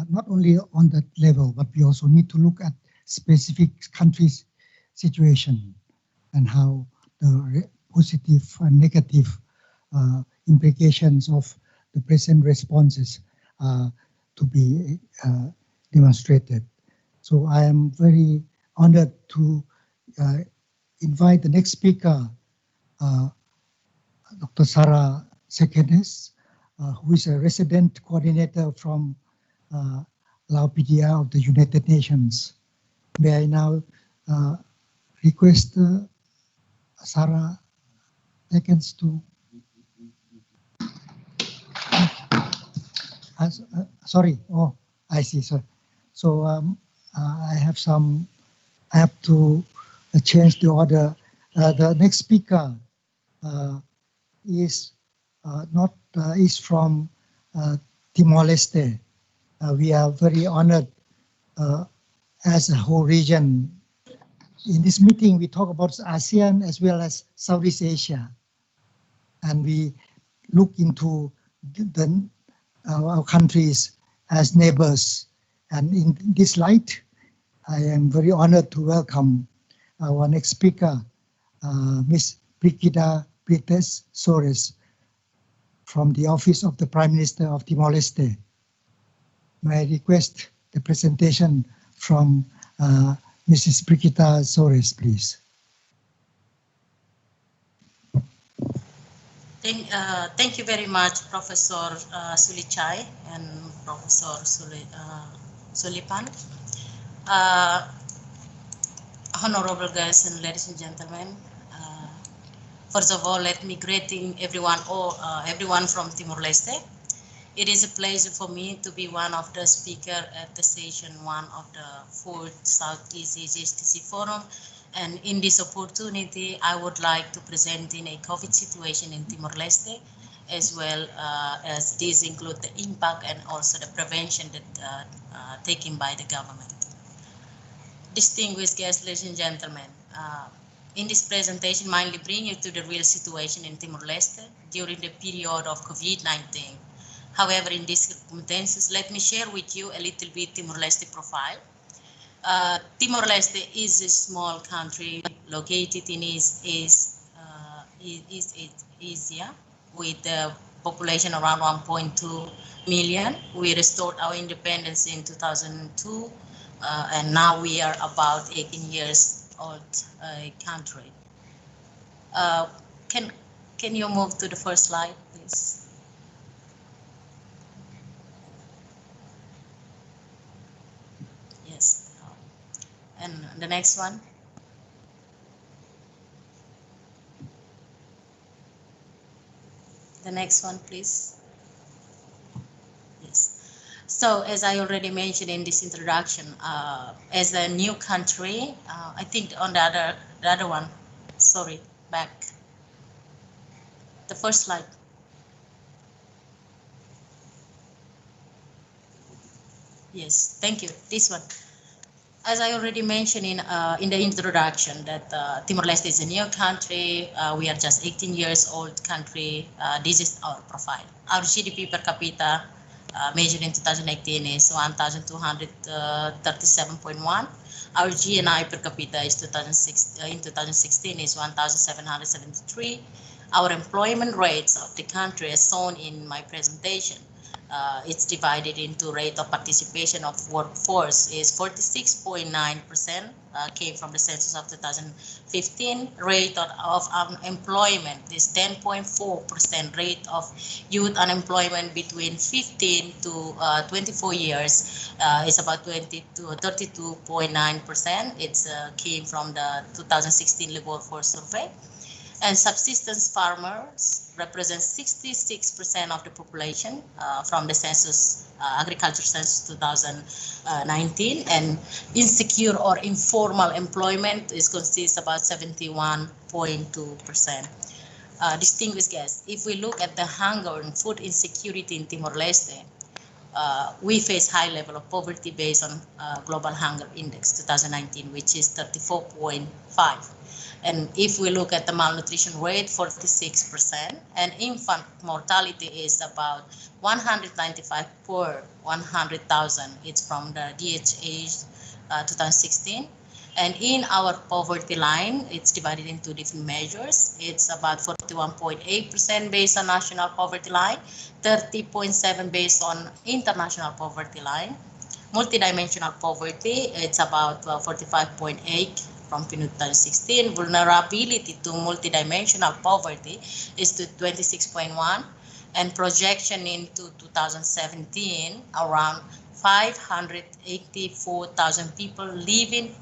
not only on that level, but we also need to look at specific countries' situation and how the positive and negative implications of the present responses to be demonstrated. So I am very honored to invite the next speaker, Dr. Sarah Sekenes, who is a resident coordinator from LAUPDR of the United Nations. May I now request Sarah Sekenes to... sorry, oh, I see, sorry. So I have to change the order. The next speaker is from Timor-Leste. We are very honored as a whole region. In this meeting, we talk about ASEAN as well as Southeast Asia, and we look into our countries as neighbors. And in this light, I am very honored to welcome our next speaker, Ms. Brigida Brites Soares, from the Office of the Prime Minister of Timor-Leste. May I request the presentation from Mrs. Brigida Soares, please. Thank you very much, Professor Sulichai and Professor Sulipan. Honorable guests and ladies and gentlemen, first of all, let me greeting everyone from Timor-Leste. It is a pleasure for me to be one of the speakers at the session 1 of the 4th Southeast Asia HTC Forum. And in this opportunity, I would like to present in a COVID situation in Timor-Leste, as well as these include the impact and also the prevention that taken by the government. Distinguished guests, ladies and gentlemen, in this presentation, mainly bring you to the real situation in Timor-Leste during the period of COVID-19. However, in these circumstances, let me share with you a little bit Timor-Leste profile. Timor-Leste is a small country located in East Asia with a population around 1.2 million. We restored our independence in 2002, and now we are about 18 years old country. Can you move to the first slide, please? Yes. And the next one. The next one, please. Yes. So, as I already mentioned in this introduction, as a new country, I think on the other one, sorry, back. The first slide. Yes, thank you. This one. As I already mentioned in the introduction, that Timor-Leste is a new country. We are just 18 years old country. This is our profile. Our GDP per capita measured in 2018 is 1,237.1. Our GNI per capita is in 2016 is 1,773. Our employment rates of the country, as shown in my presentation, it's divided into rate of participation of workforce is 46.9%, came from the census of 2015. Rate of unemployment is 10.4%. Rate of youth unemployment between 15 to 24 years is about 20 to 32.9%. It's came from the 2016 labor force survey. And subsistence farmers represent 66% of the population from the census, agriculture census 2019, and insecure or informal employment is consists about 71.2%. Distinguished guests, if we look at the hunger and food insecurity in Timor-Leste, we face high level of poverty based on Global Hunger Index 2019, which is 34.5. And if we look at the malnutrition rate, 46%, and infant mortality is about 195 per 100,000. It's from the DHA 2016. And in our poverty line, it's divided into different measures. It's about 41.8% based on national poverty line, 30.7% based on international poverty line. Multidimensional poverty, it's about 45.8%. From 2016, vulnerability to multidimensional poverty is to 26.1, and projection into 2017 around 584,000 people living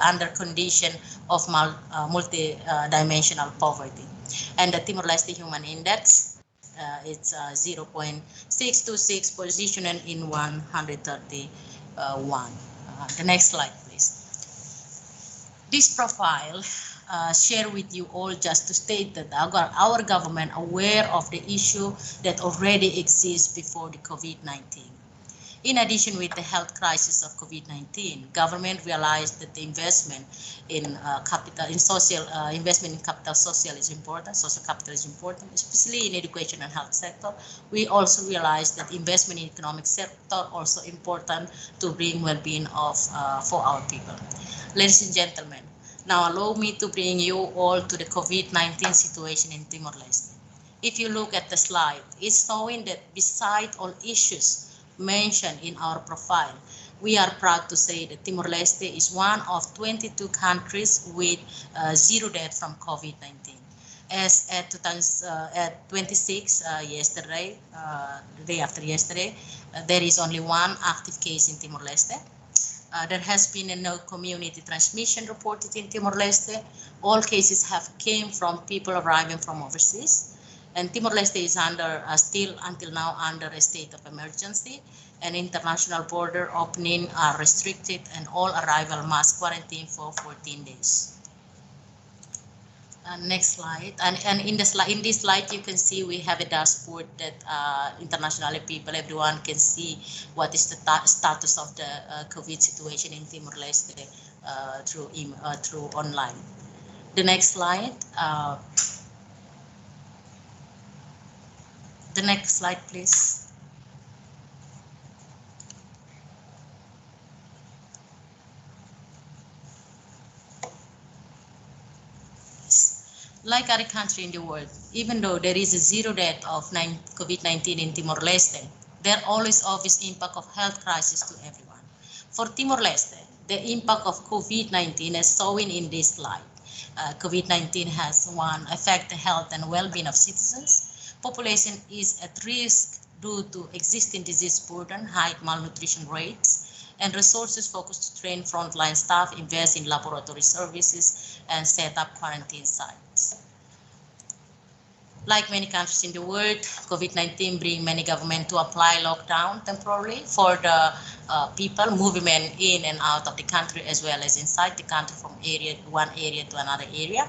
under condition of multidimensional poverty. And the Timor-Leste Human Index, it's 0.626 positioned in 131. The next slide, please. This profile share with you all just to state that our government aware of the issue that already exists before the COVID-19. In addition, with the health crisis of COVID-19, government realized that the investment in capital, in social investment in capital social is important. Social capital is important, especially in education and health sector. We also realized that investment in economic sector also important to bring well-being of for our people. Ladies and gentlemen, now allow me to bring you all to the COVID-19 situation in Timor-Leste. If you look at the slide, it's showing that beside all issues mentioned in our profile, we are proud to say that Timor-Leste is one of 22 countries with zero death from COVID-19. As at 26 yesterday, the day after yesterday, there is only one active case in Timor-Leste. There has been no community transmission reported in Timor-Leste. All cases have came from people arriving from overseas. And Timor-Leste is under still until now under a state of emergency, and international border opening are restricted, and all arrival must quarantine for 14 days. Next slide. And in this slide, you can see we have a dashboard that internationally everyone can see what is the status of the COVID situation in Timor-Leste through online. The next slide. The next slide, please. Like other countries in the world, even though there is a zero death of COVID-19 in Timor-Leste, there always obvious impact of health crisis to everyone. For Timor-Leste, the impact of COVID-19 as shown in this slide. COVID-19 has affect the health and well-being of citizens. Population is at risk due to existing disease burden, high malnutrition rates, and resources focused to train frontline staff, invest in laboratory services, and set up quarantine sites. Like many countries in the world, COVID-19 bring many governments to apply lockdown temporarily for the people movement in and out of the country, as well as inside the country from one area to another area.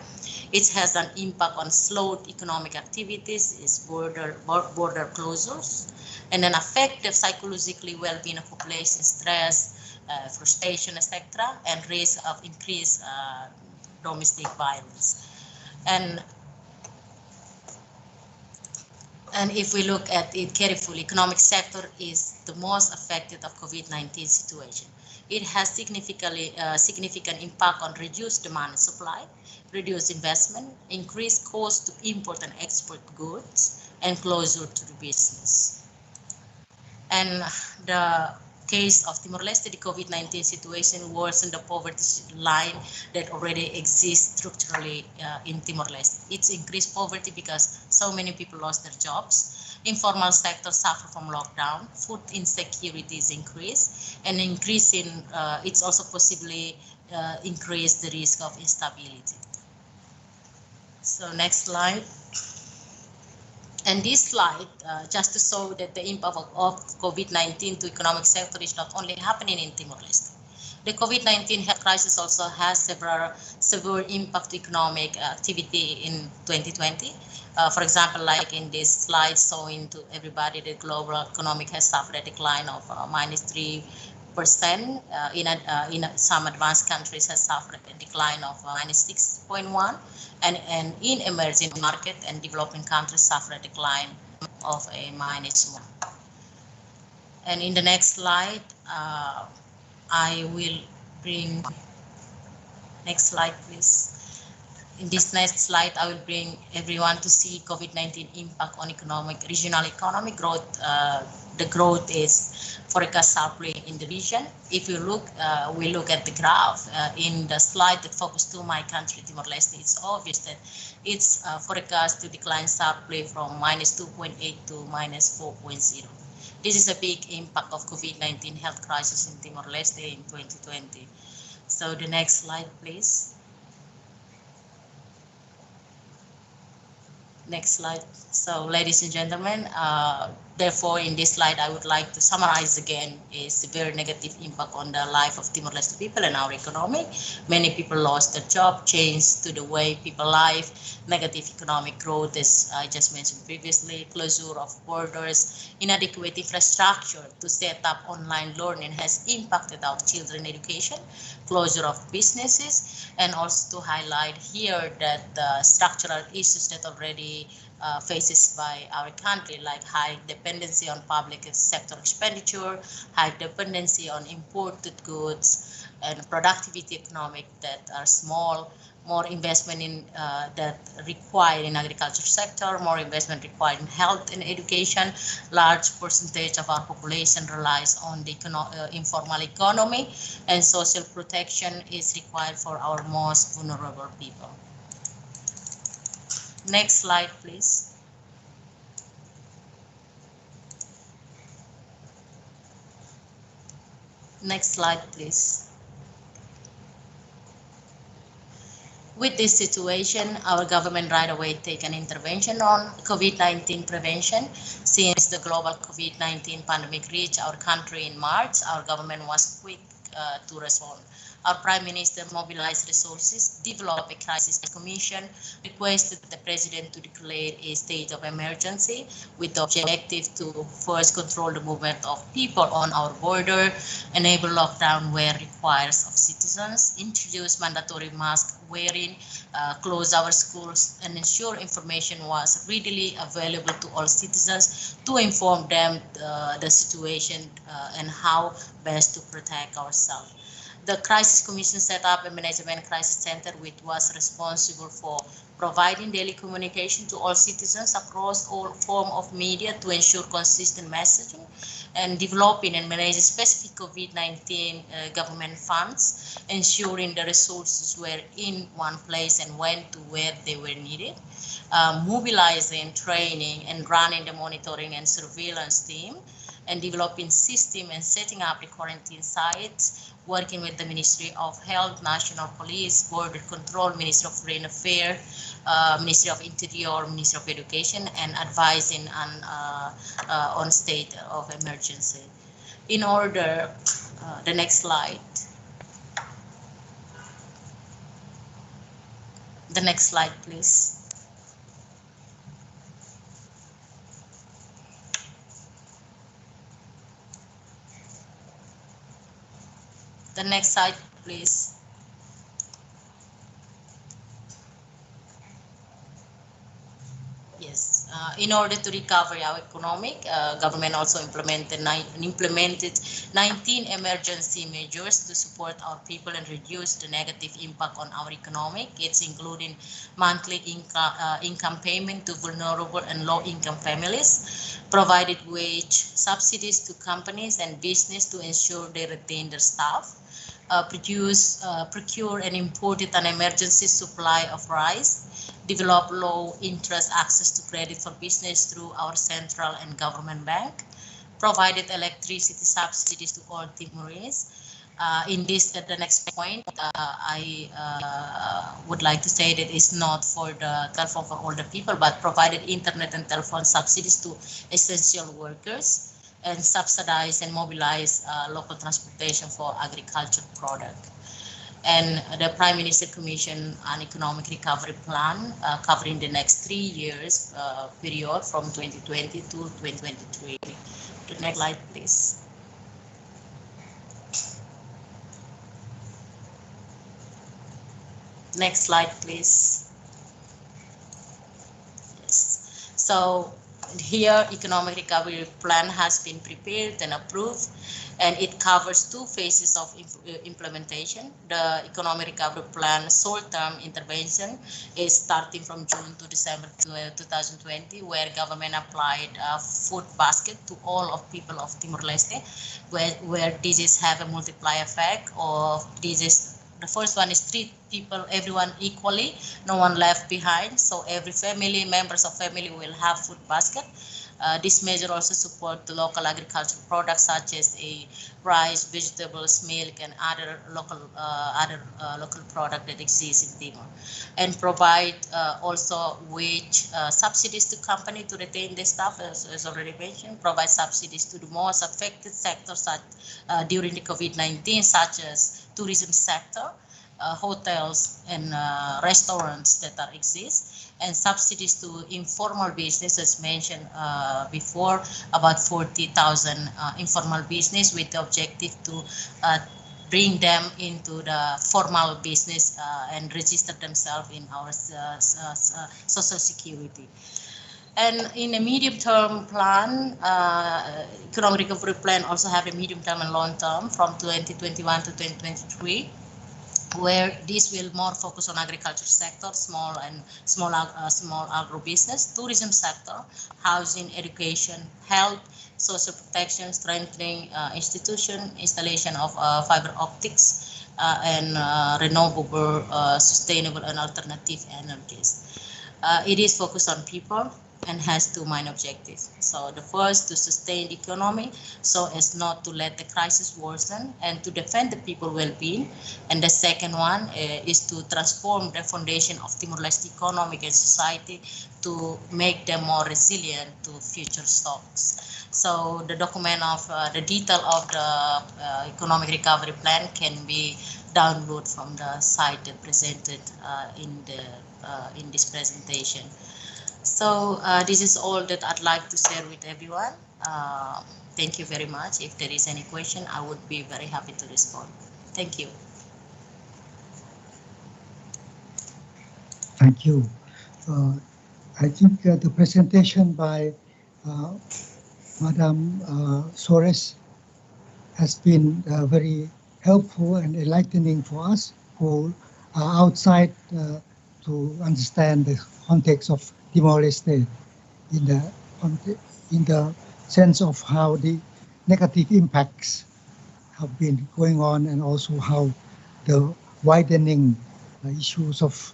It has an impact on slowed economic activities, its border closures, and then affect the psychologically well-being of population, stress, frustration, etc., and risk of increased domestic violence. And if we look at it carefully, economic sector is the most affected of COVID-19 situation. It has significant impact on reduced demand and supply, reduced investment, increased cost to import and export goods, and closure to the business. And the case of Timor-Leste, the COVID-19 situation worsened the poverty line that already exists structurally in Timor-Leste. It's increased poverty because so many people lost their jobs. Informal sector suffer from lockdown. Food insecurity is increased, and it's also possibly increase the risk of instability. So next slide. And this slide, just to show that the impact of COVID-19 to economic sector is not only happening in Timor-Leste. The COVID-19 health crisis also has severe impact to economic activity in 2020. For example, like in this slide showing to everybody, the global economic has suffered a decline of -3%. In some advanced countries has suffered a decline of -6.1%. And in emerging market and developing countries suffer a decline of a -1%. And in the next slide, I will bring, next slide please. In this next slide, I will bring everyone to see COVID-19 impact on regional economic growth. The growth is forecast sharply in the region. If you look, we look at the graph in the slide that focused to my country, Timor-Leste, it's obvious that it's forecast to decline sharply from -2.8 to -4.0. This is a big impact of COVID-19 health crisis in Timor-Leste in 2020. So the next slide, please. Next slide. So, ladies and gentlemen, therefore, in this slide, I would like to summarize again is the very negative impact on the life of Timor-Leste people and our economy. Many people lost their job, changed to the way people live, negative economic growth, as I just mentioned previously, closure of borders, inadequate infrastructure to set up online learning has impacted our children's education, closure of businesses, and also to highlight here that the structural issues that already faces by our country, like high dependency on public sector expenditure, high dependency on imported goods, and productivity economic that are small, more investment in that required in agriculture sector, more investment required in health and education. Large percentage of our population relies on the informal economy, and social protection is required for our most vulnerable people. Next slide, please. Next slide, please. With this situation, our government right away take an intervention on COVID-19 prevention. Since the global COVID-19 pandemic reached our country in March, our government was quick to respond. Our Prime Minister mobilized resources, developed a crisis commission, requested the President to declare a state of emergency with the objective to first control the movement of people on our border, enable lockdown where requires of citizens, introduce mandatory mask wearing, close our schools, and ensure information was readily available to all citizens to inform them the situation and how best to protect ourselves. The Crisis Commission set up a management crisis center which was responsible for providing daily communication to all citizens across all forms of media to ensure consistent messaging, and developing and managing specific COVID-19 government funds, ensuring the resources were in one place and went to where they were needed, mobilizing, training, and running the monitoring and surveillance team, and developing system and setting up the quarantine sites, working with the Ministry of Health, National Police, Border Control, Ministry of Foreign Affairs, Ministry of Interior, Ministry of Education, and advising on state of emergency. In order, the next slide. The next slide, please. The next slide, please. Yes, in order to recover our economic, government also implemented 19 emergency measures to support our people and reduce the negative impact on our economic. It's including monthly income payment to vulnerable and low-income families, provided wage subsidies to companies and business to ensure they retain their staff, procure and imported an emergency supply of rice, develop low-interest access to credit for business through our central and government bank, provided electricity subsidies to all Timorese. In this, the next point, I would like to say that it's not for the telephone for older people, but provided internet and telephone subsidies to essential workers, and subsidize and mobilize local transportation for agriculture product. And the Prime Minister commissioned an economic recovery plan covering the next 3 years period from 2020 to 2023. The next slide, please. Next slide, please. Yes. So here, economic recovery plan has been prepared and approved, and it covers 2 phases of implementation. The economic recovery plan short-term intervention is starting from June to December 2020, where government applied a food basket to all of people of Timor-Leste, where disease have a multiplier effect of disease. The first one is treat people, everyone equally, no one left behind. So every family, members of family will have food basket. This measure also supports the local agricultural products such as rice, vegetables, milk, and other local product that exists in Timor, and provide also wage subsidies to company to retain their staff, as already mentioned. Provide subsidies to the most affected sectors during the COVID-19, such as tourism sector, hotels and restaurants that exist, and subsidies to informal business, as mentioned before, about 40,000 informal business, with the objective to bring them into the formal business and register themselves in our social security. And in a medium-term plan, economic recovery plan also have a medium-term and long-term from 2021 to 2023, where this will more focus on agriculture sector, small agro-business, tourism sector, housing, education, health, social protection, strengthening institution, installation of fiber optics, and renewable, sustainable and alternative energies. It is focused on people and has two main objectives. So the first, to sustain the economy so as not to let the crisis worsen and to defend the people's well-being. And the second one is to transform the foundation of Timor-Leste economic and society to make them more resilient to future shocks. So the document of the detail of the economic recovery plan can be downloaded from the site that presented in this presentation. So this is all that I'd like to share with everyone. Thank you very much. If there is any question, I would be very happy to respond. Thank you. Thank you. I think the presentation by Madam Soares has been very helpful and enlightening for us who are outside to understand the context of Timor-Leste in the sense of how the negative impacts have been going on, and also how the widening issues of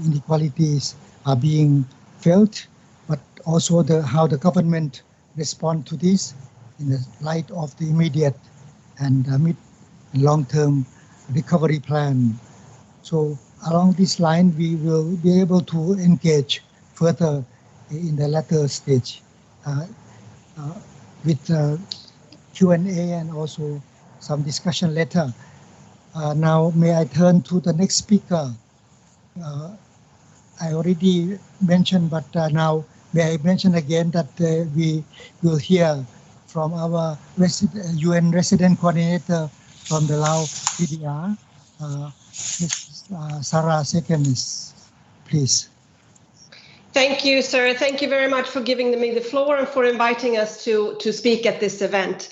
inequalities are being felt, but also how the government respond to this in the light of the immediate and mid and long-term recovery plan. So along this line, we will be able to engage further in the latter stage with Q&A and also some discussion later. Now, may I turn to the next speaker? I already mentioned, but now may I mention again that we will hear from our UN resident coordinator from the Laos PDR, Ms. Sarah Sekenis, please. Thank you, sir. Thank you very much for giving me the floor and for inviting us to speak at this event.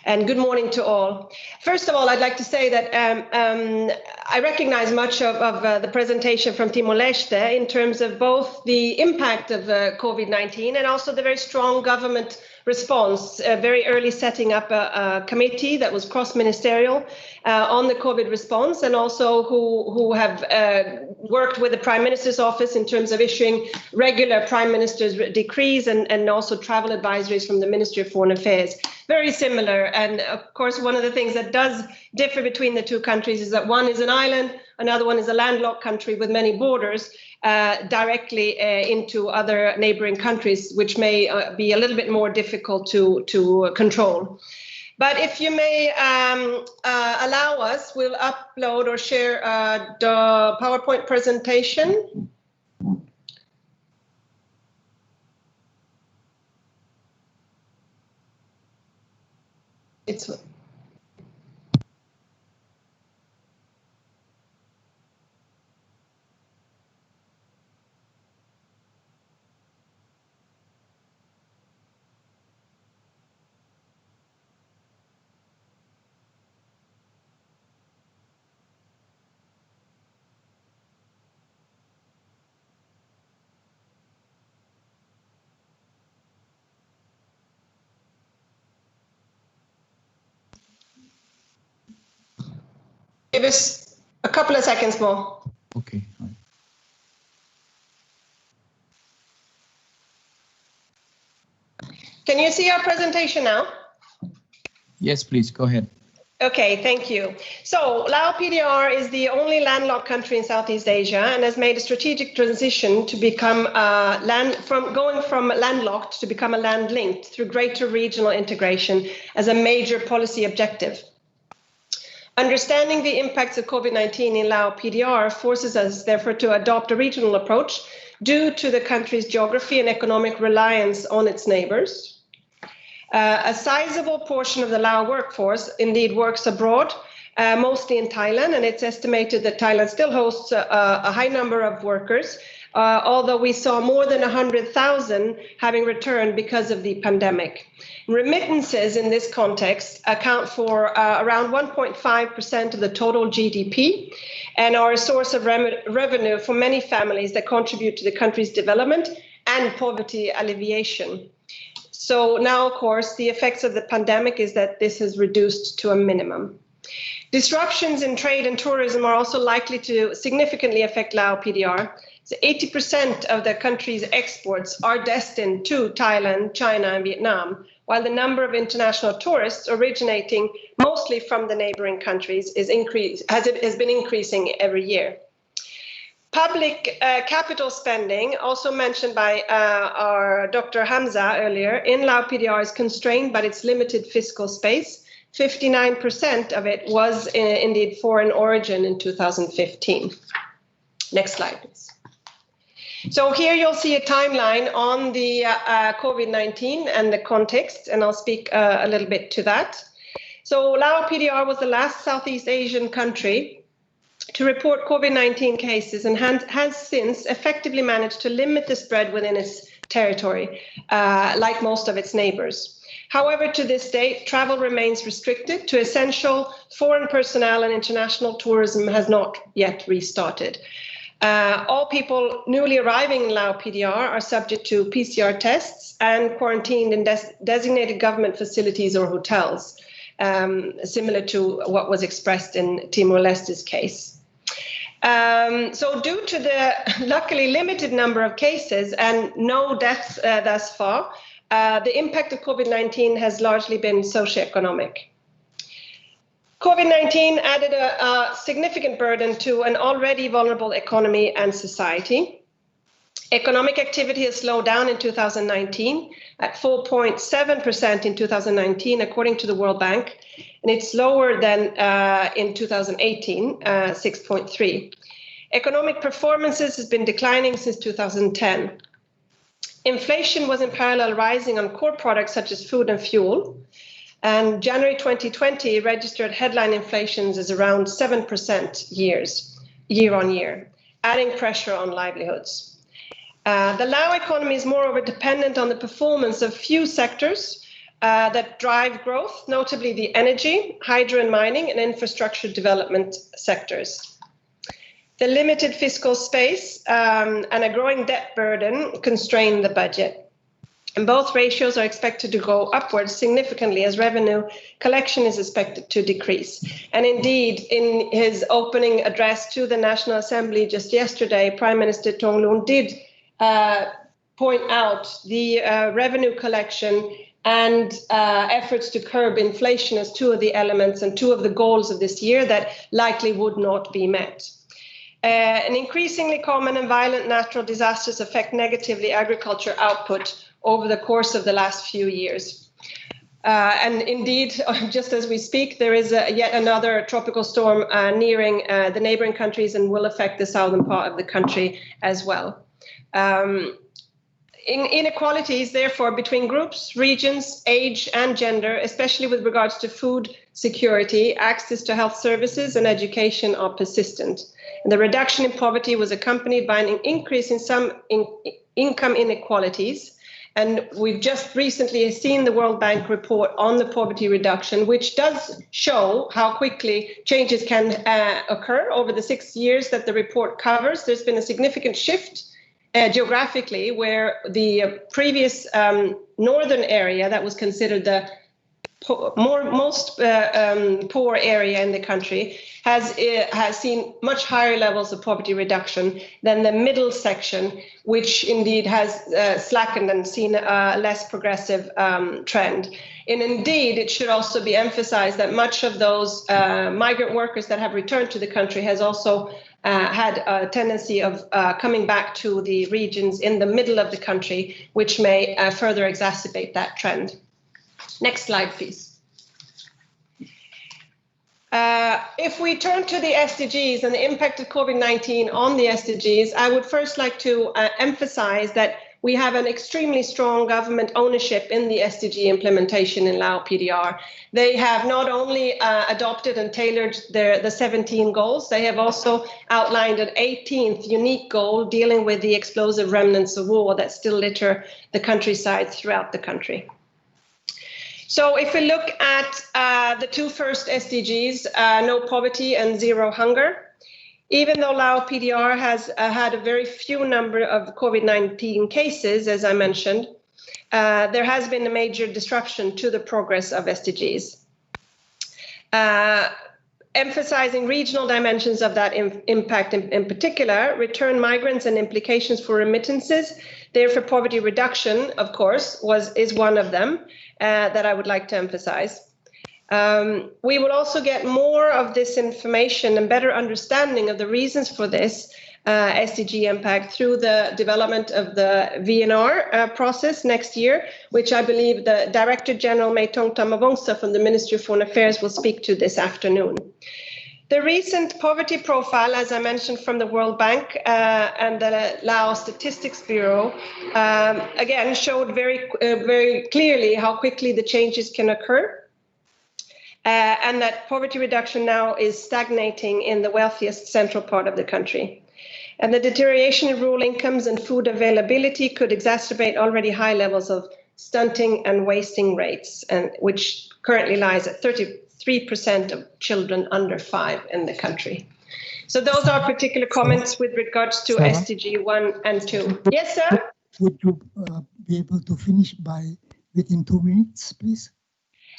And good morning to all. First of all, I'd like to say that I recognize much of the presentation from Timor-Leste in terms of both the impact of COVID-19 and also the very strong government response, very early setting up a committee that was cross-ministerial on the COVID response, and also who have worked with the Prime Minister's office in terms of issuing regular Prime Minister's decrees and also travel advisories from the Ministry of Foreign Affairs. Very similar. And of course, one of the things that does differ between the two countries is that one is an island, another one is a landlocked country with many borders directly into other neighboring countries, which may be a little bit more difficult to control. But if you may allow us, we'll upload or share the PowerPoint presentation. It's give us a couple of seconds more. Okay. Can you see our presentation now? Yes, please go ahead. Okay, thank you. So Lao PDR is the only landlocked country in Southeast Asia and has made a strategic transition to become going from landlocked to become a land-linked through greater regional integration as a major policy objective. Understanding the impacts of COVID-19 in Lao PDR forces us, therefore, to adopt a regional approach due to the country's geography and economic reliance on its neighbors. A sizable portion of the Lao workforce indeed works abroad, mostly in Thailand, and it's estimated that Thailand still hosts a high number of workers, although we saw more than 100,000 having returned because of the pandemic. Remittances in this context account for around 1.5% of the total GDP and are a source of revenue for many families that contribute to the country's development and poverty alleviation. So now, of course, the effects of the pandemic is that this has reduced to a minimum. Disruptions in trade and tourism are also likely to significantly affect Lao PDR. So 80% of the country's exports are destined to Thailand, China, and Vietnam, while the number of international tourists originating mostly from the neighboring countries has been increasing every year. Public capital spending, also mentioned by our Dr. Hamza earlier, in Lao PDR is constrained by its limited fiscal space. 59% of it was indeed foreign origin in 2015. Next slide, please. So here you'll see a timeline on the COVID-19 and the context, and I'll speak a little bit to that. So Lao PDR was the last Southeast Asian country to report COVID-19 cases and has since effectively managed to limit the spread within its territory, like most of its neighbors. However, to this date, travel remains restricted to essential foreign personnel, and international tourism has not yet restarted. All people newly arriving in Lao PDR are subject to PCR tests and quarantined in designated government facilities or hotels, similar to what was expressed in Timor-Leste's case. So due to the luckily limited number of cases and no deaths thus far, the impact of COVID-19 has largely been socioeconomic. COVID-19 added a significant burden to an already vulnerable economy and society. Economic activity has slowed down in 2019 at 4.7% in 2019, according to the World Bank, and it's lower than in 2018, 6.3. Economic performances has been declining since 2010. Inflation was in parallel rising on core products such as food and fuel. And January 2020 registered headline inflations as around 7% year on year, adding pressure on livelihoods. The Lao economy is moreover dependent on the performance of few sectors that drive growth, notably the energy, hydro and mining, and infrastructure development sectors. The limited fiscal space and a growing debt burden constrain the budget. And both ratios are expected to go upwards significantly as revenue collection is expected to decrease. And indeed, in his opening address to the National Assembly just yesterday, Prime Minister Thongloun did point out the revenue collection and efforts to curb inflation as two of the elements and two of the goals of this year that likely would not be met. And increasingly common and violent natural disasters affect negatively agriculture output over the course of the last few years. And indeed, just as we speak, there is yet another tropical storm nearing the neighboring countries and will affect the southern part of the country as well. Inequalities, therefore, between groups, regions, age, and gender, especially with regards to food security, access to health services, and education, are persistent. And the reduction in poverty was accompanied by an increase in some income inequalities. And we've just recently seen the World Bank report on the poverty reduction, which does show how quickly changes can occur over the 6 years that the report covers. There's been a significant shift geographically, where the previous northern area that was considered the most poor area in the country has seen much higher levels of poverty reduction than the middle section, which indeed has slackened and seen a less progressive trend. And indeed, it should also be emphasized that much of those migrant workers that have returned to the country has also had a tendency of coming back to the regions in the middle of the country, which may further exacerbate that trend. Next slide, please. If we turn to the SDGs and the impact of COVID-19 on the SDGs, I would first like to emphasize that we have an extremely strong government ownership in the SDG implementation in Lao PDR. They have not only adopted and tailored the 17 goals, they have also outlined an 18th unique goal dealing with the explosive remnants of war that still litter the countryside throughout the country. So if we look at the two first SDGs, no poverty and zero hunger, even though Lao PDR has had a very few number of COVID-19 cases, as I mentioned, there has been a major disruption to the progress of SDGs. Emphasizing regional dimensions of that impact in particular, return migrants and implications for remittances, therefore poverty reduction, of course, is one of them that I would like to emphasize. We will also get more of this information and better understanding of the reasons for this SDG impact through the development of the VNR process next year, which I believe the Director General Meitong Tamavongsa from the Ministry of Foreign Affairs will speak to this afternoon. The recent poverty profile, as I mentioned, from the World Bank and the Laos Statistics Bureau, again, showed very clearly how quickly the changes can occur. And that poverty reduction now is stagnating in the wealthiest central part of the country. And the deterioration in rural incomes and food availability could exacerbate already high levels of stunting and wasting rates, and which currently lies at 33% of children under 5 in the country. So those are particular comments with regards to Sarah? SDG 1 and 2. Yes, sir? Would you be able to finish within 2 minutes, please?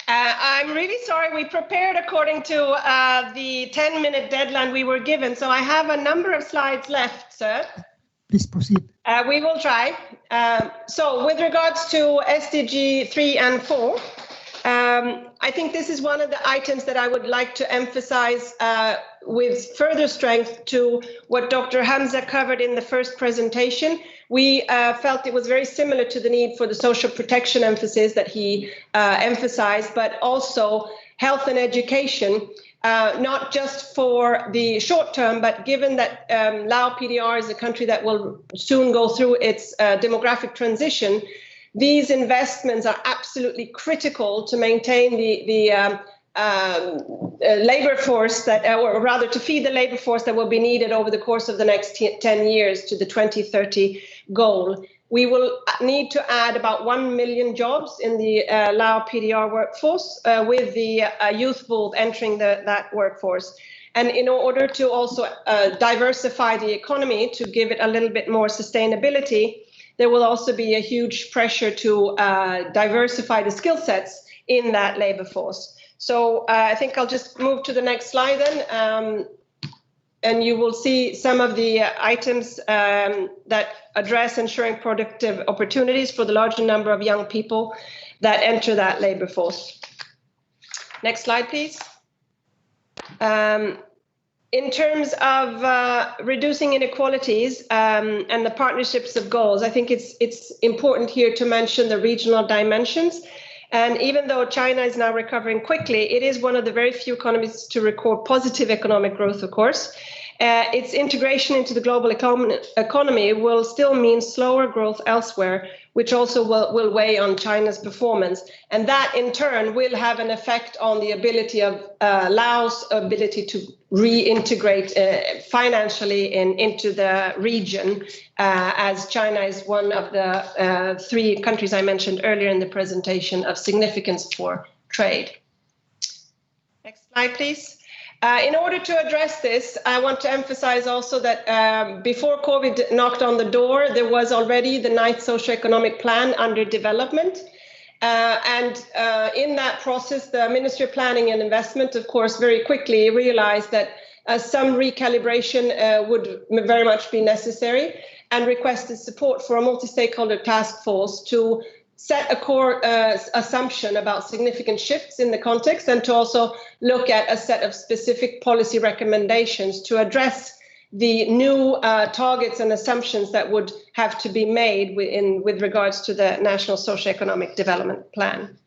I'm really sorry. We prepared according to the 10-minute deadline we were given. So I have a number of slides left, sir. Please proceed. We will try. So with regards to SDG 3 and 4, I think this is one of the items that I would like to emphasize with further strength to what Dr. Hamza covered in the first presentation. We felt it was very similar to the need for the social protection emphasis that he emphasized, but also health and education, not just for the short term, but given that Lao PDR is a country that will soon go through its demographic transition, these investments are absolutely critical to maintain the labor force that, or rather to feed the labor force that will be needed over the course of the next 10 years to the 2030 goal. We will need to add about 1 million jobs in the Lao PDR workforce with the youth pool entering that workforce. And in order to also diversify the economy to give it a little bit more sustainability, there will also be a huge pressure to diversify the skill sets in that labor force. So I think I'll just move to the next slide then. And you will see some of the items that address ensuring productive opportunities for the larger number of young people that enter that labor force. Next slide, please. In terms of reducing inequalities and the partnerships of goals, I think it's important here to mention the regional dimensions. And even though China is now recovering quickly, it is one of the very few economies to record positive economic growth, of course. Its integration into the global economy will still mean slower growth elsewhere, which also will weigh on China's performance. And that in turn will have an effect on the ability of Laos' ability to reintegrate financially into the region, as China is one of the 3 countries I mentioned earlier in the presentation of significance for trade. Next slide, please. In order to address this, I want to emphasize also that before COVID knocked on the door, there was already the 9th socioeconomic plan under development. In that process, the Ministry of Planning and Investment, of course, very quickly realized that some recalibration would very much be necessary and requested support for a multi-stakeholder task force to set a core assumption about significant shifts in the context and to also look at a set of specific policy recommendations to address the new targets and assumptions that would have to be made with regards to the National Socioeconomic Development Plan.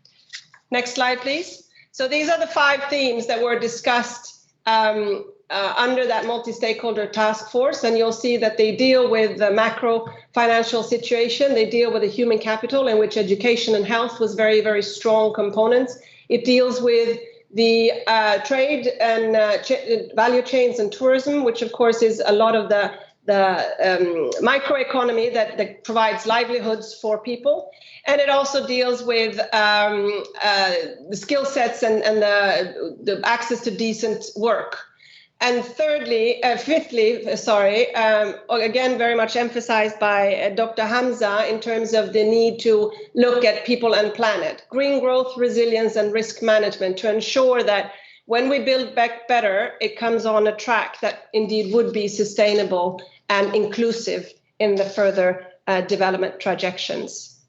Next slide, please. So these are the 5 themes that were discussed under that multi-stakeholder task force, and you'll see that they deal with the macro financial situation, they deal with the human capital, in which education and health was very, very strong components. It deals with the trade and value chains and tourism, which of course is a lot of the microeconomy that provides livelihoods for people. And it also deals with the skill sets and the access to decent work. And fifthly, again, very much emphasized by Dr. Hamza in terms of the need to look at people and planet, green growth, resilience, and risk management to ensure that when we build back better, it comes on a track that indeed would be sustainable and inclusive in the further development trajectories.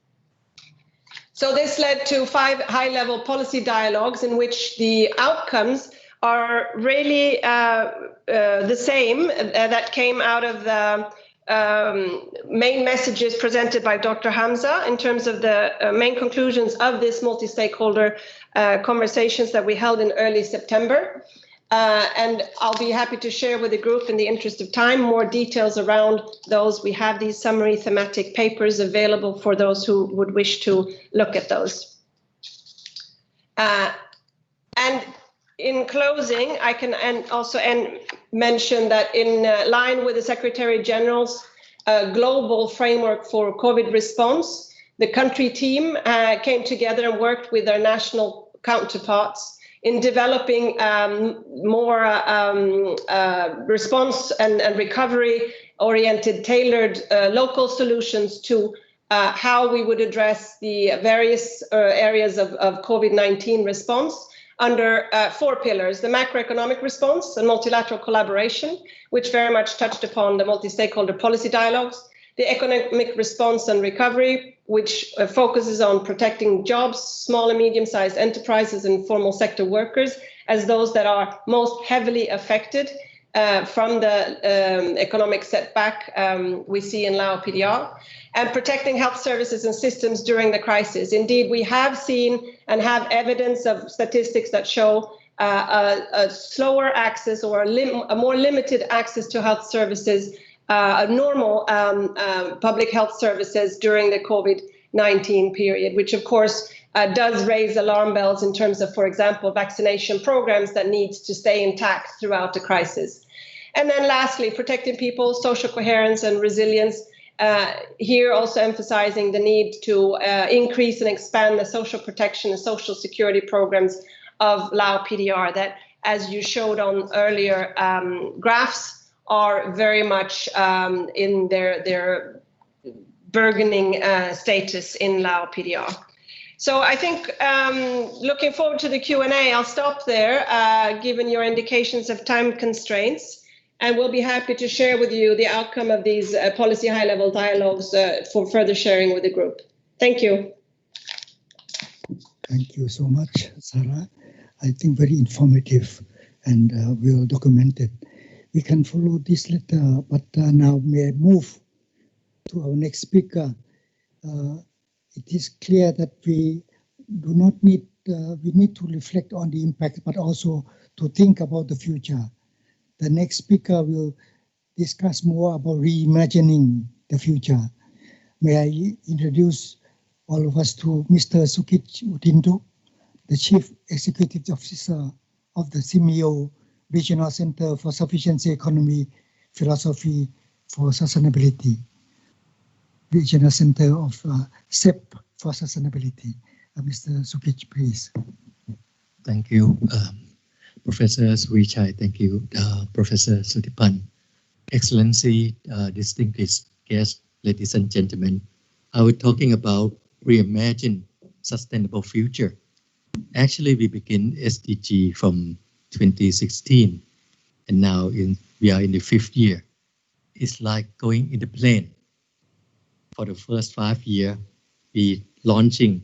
So this led to 5 high-level policy dialogues in which the outcomes are really the same that came out of the main messages presented by Dr. Hamza in terms of the main conclusions of this multi-stakeholder conversations that we held in early September. And I'll be happy to share with the group in the interest of time more details around those. We have these summary thematic papers available for those who would wish to look at those. And in closing, I can also mention that in line with the Secretary General's global framework for COVID response, the country team came together and worked with their national counterparts in developing more response and recovery-oriented, tailored local solutions to how we would address the various areas of COVID-19 response under 4 pillars: the macroeconomic response and multilateral collaboration, which very much touched upon the multi-stakeholder policy dialogues; the economic response and recovery, which focuses on protecting jobs, small and medium-sized enterprises and formal sector workers as those that are most heavily affected from the economic setback we see in Lao PDR, and protecting health services and systems during the crisis. Indeed, we have seen and have evidence of statistics that show a slower access or a more limited access to health services, normal public health services during the COVID-19 period, which of course does raise alarm bells in terms of, for example, vaccination programs that needs to stay intact throughout the crisis. And then lastly, protecting people, social coherence and resilience. Here also emphasizing the need to increase and expand the social protection and social security programs of Lao PDR that, as you showed on earlier graphs, are very much in their burgeoning status in Lao PDR. So I think looking forward to the Q&A, I'll stop there, given your indications of time constraints. And we'll be happy to share with you the outcome of these policy high-level dialogues for further sharing with the group. Thank you. Thank you so much, Sarah. I think very informative and well documented. We can follow this later, but now may I move to our next speaker. It is clear that we do not need, we need to reflect on the impact, but also to think about the future. The next speaker will discuss more about reimagining the future. May I introduce all of us to Mr. Sukich Utindu, the Chief Executive Officer of the CMEO Regional Center for Sufficiency Economy Philosophy for Sustainability, Regional Center of SEP for Sustainability. Mr. Sukich, please. Thank you. Professor Surichai, thank you. Professor Sutipan, Excellency, distinguished guests, ladies and gentlemen. I was talking about reimagine sustainable future. Actually, we begin SDG from 2016, and now we are in the 5th year. It's like going in the plane. For the first 5 years, we launching,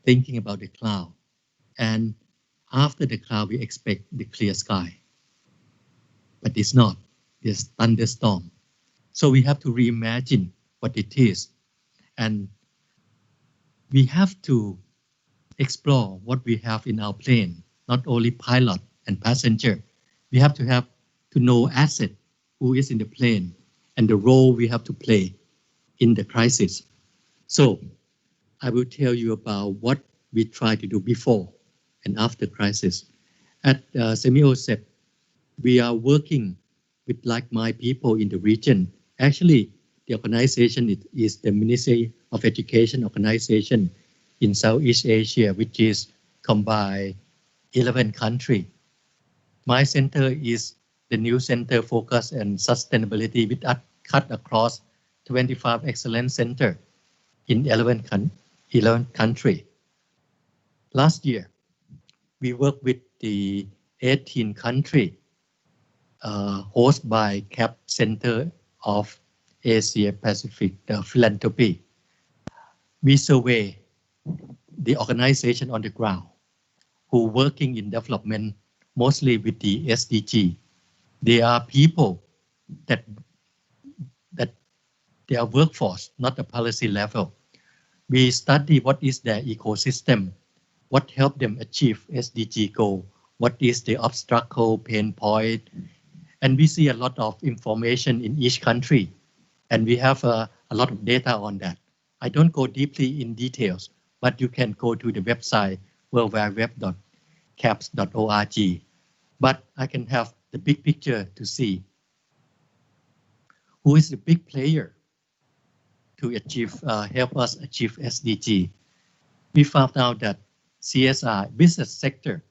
thinking about the cloud. And after the cloud, we expect the clear sky. But it's not. There's thunderstorm. So we have to reimagine what it is. And we have to explore what we have in our plane, not only pilot and passenger. We have to know asset, who is in the plane, and the role we have to play in the crisis. So I will tell you about what we try to do before and after crisis. At SEMIOSEP, we are working with like-minded people in the region. Actually, the organization is the Ministry of Education organization in Southeast Asia, which is combined 11 countries. My center is the new center focused on sustainability with cut across 25 excellence center in 11 countries. Last year, we worked with the 18 countries hosted by CAP Center of Asia Pacific Philanthropy. We survey the organization on the ground who working in development, mostly with the SDG. They are people that they are workforce, not the policy level. We study what is their ecosystem, what helped them achieve SDG goal, what is the obstacle, pain point, and we see a lot of information in each country, and we have a lot of data on that. I don't go deeply in details, but you can go to the website worldwideweb.caps.org. But I can have the big picture to see who is the big player to achieve, help us achieve SDG. We found out that CSR, business sector,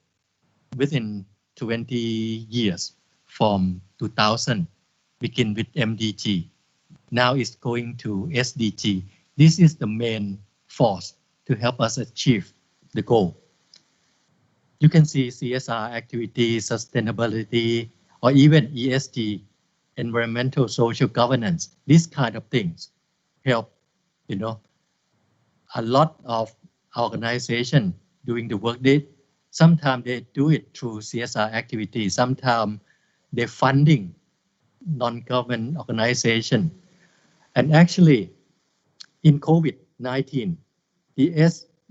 within 20 years from 2000, begin with MDG. Now it's going to SDG. This is the main force to help us achieve the goal. You can see CSR activities, sustainability, or even ESG, environmental social governance. These kind of things help, a lot of organization doing the work. Sometimes they do it through CSR activities. Sometimes they're funding non-government organization. And actually, in COVID-19, the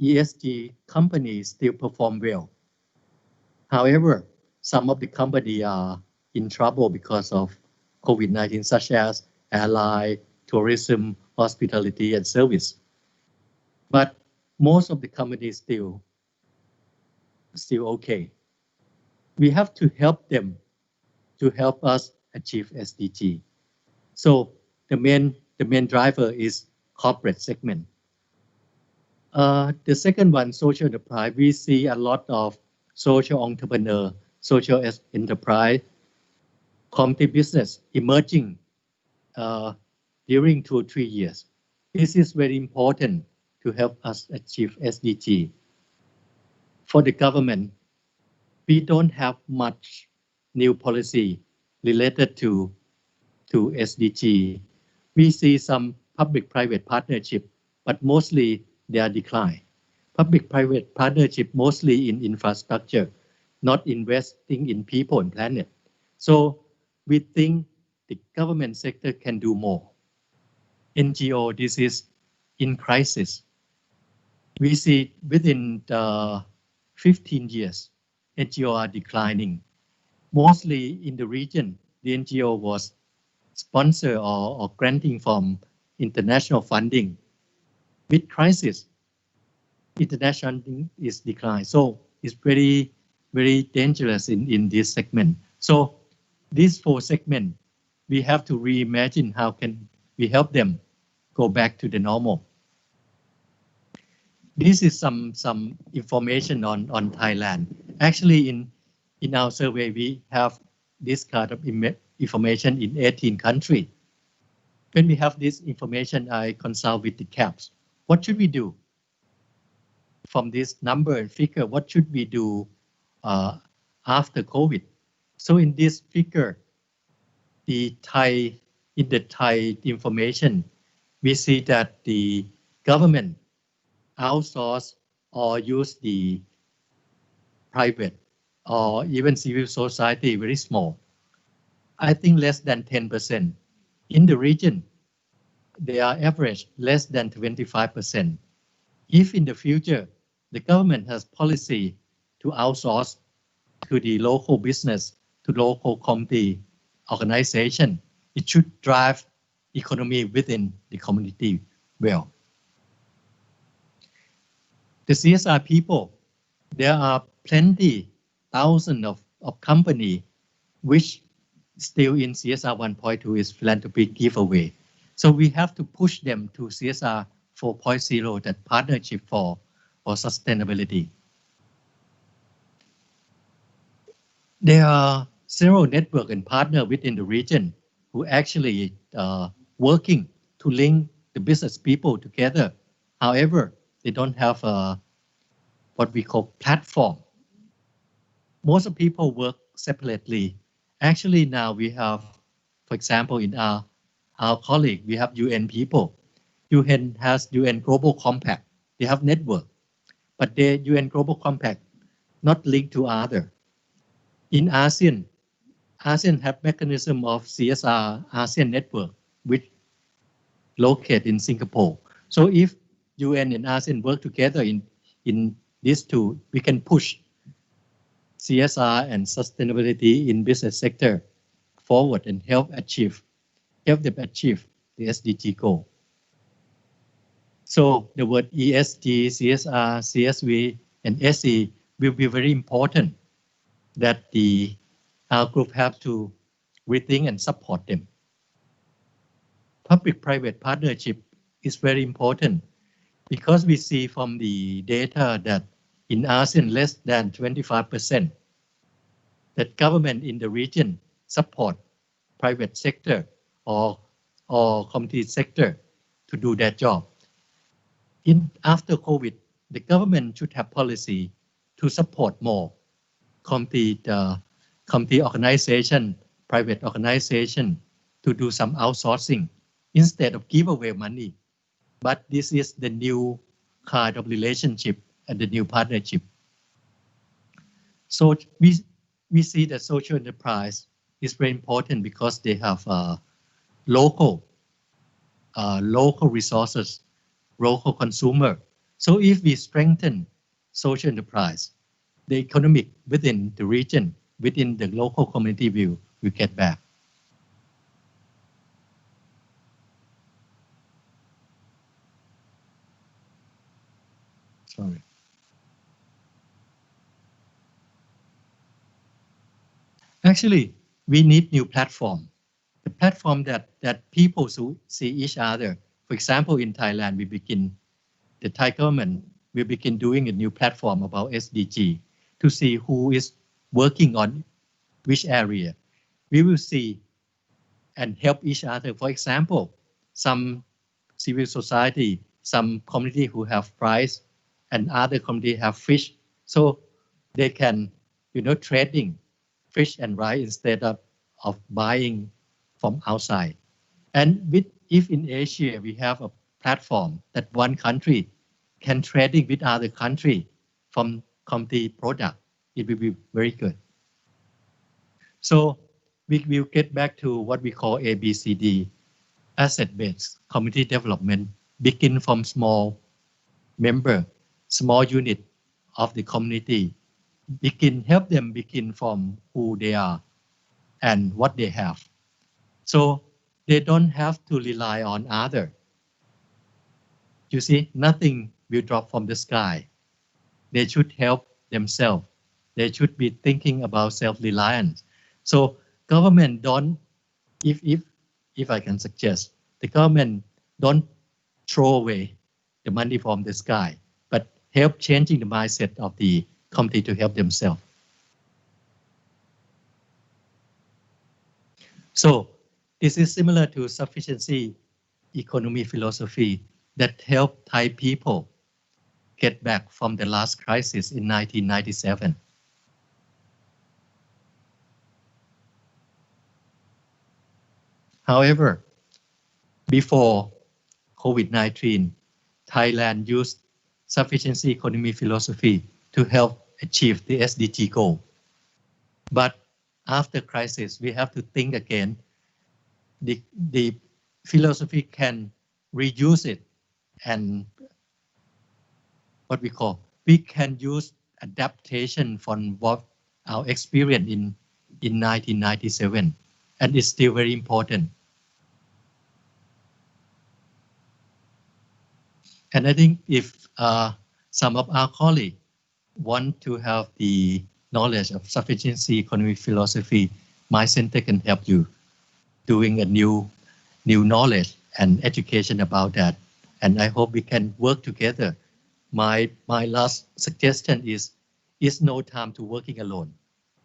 ESG companies still perform well. However, some of the companies are in trouble because of COVID-19, such as airline, tourism, hospitality, and service. But most of the companies still okay. We have to help them to help us achieve SDG. So the main driver is corporate segment. The second one, social enterprise. We see a lot of social entrepreneur, social enterprise, community business emerging during 2 or 3 years. This is very important to help us achieve SDG. For the government, we don't have much new policy related to SDG. We see some public-private partnership, but mostly they are declined. Public-private partnership mostly in infrastructure, not investing in people and planet. So we think the government sector can do more. NGO, this is in crisis. We see within the 15 years, NGO are declining. Mostly in the region, the NGO was sponsored or granting from international funding. With crisis, international funding is declined. So it's very, very dangerous in this segment. So these 4 segments, we have to reimagine how can we help them go back to the normal. This is some information on Thailand. Actually, in our survey, we have this kind of information in 18 countries. When we have this information, I consult with the CAPS. What should we do? from this number and figure, what should we do after COVID? So in this figure, in the Thai information, we see that the government outsource or use the private or even civil society very small. I think less than 10%. In the region, they are average less than 25%. If in the future, the government has policy to outsource to the local business, to local community organization, it should drive economy within the community well. The CSR people, there are plenty, thousands of company which still in CSR 1.2 is philanthropy giveaway. So we have to push them to CSR 4.0, that partnership for sustainability. There are several network and partner within the region who actually working to link the business people together. However, they don't have what we call platform. Most of people work separately. Actually, now we have, for example, in our colleague, we have UN people. UN has UN Global Compact. They have network, but the UN Global Compact not linked to other. In ASEAN have mechanism of CSR ASEAN network, which located in Singapore. So if UN and ASEAN work together in these two, we can push CSR and sustainability in business sector forward and help them achieve the SDG goal. So the word ESG, CSR, CSV, and SE will be very important that our group have to rethink and support them. Public-private partnership is very important because we see from the data that in ASEAN less than 25% that government in the region support private sector or community sector to do their job. After COVID, the government should have policy to support more community organization, private organization to do some outsourcing instead of give away money. But this is the new kind of relationship and the new partnership. So we see that social enterprise is very important because they have local resources, local consumer. So if we strengthen social enterprise, the economic within the region, within the local community will get back. Sorry. Actually, we need new platform. The platform that people see each other. For example, in Thailand, the Thai government will begin doing a new platform about SDG to see who is working on which area. We will see and help each other. For example, some civil society, some community who have rice and other community have fish. So they can, trading fish and rice instead of buying from outside. And if in Asia we have a platform that one country can trading with other country from community product, it will be very good. So we will get back to what we call ABCD, asset-based community development, begin from small member, small unit of the community, help them begin from who they are and what they have. So they don't have to rely on other. You see, nothing will drop from the sky. They should help themselves. They should be thinking about self-reliance. So government don't, if I can suggest, the government don't throw away the money from the sky, but help changing the mindset of the community to help themselves. So this is similar to sufficiency economy philosophy that help Thai people get back from the last crisis in 1997. However, before COVID-19, Thailand used sufficiency economy philosophy to help achieve the SDG goal. But after crisis, we have to think again. The philosophy can reuse it, and what we can use adaptation from what our experience in 1997, and it's still very important. And I think if some of our colleagues want to have the knowledge of sufficiency economy philosophy, my center can help you doing a new knowledge and education about that. And I hope we can work together. My last suggestion is no time to working alone.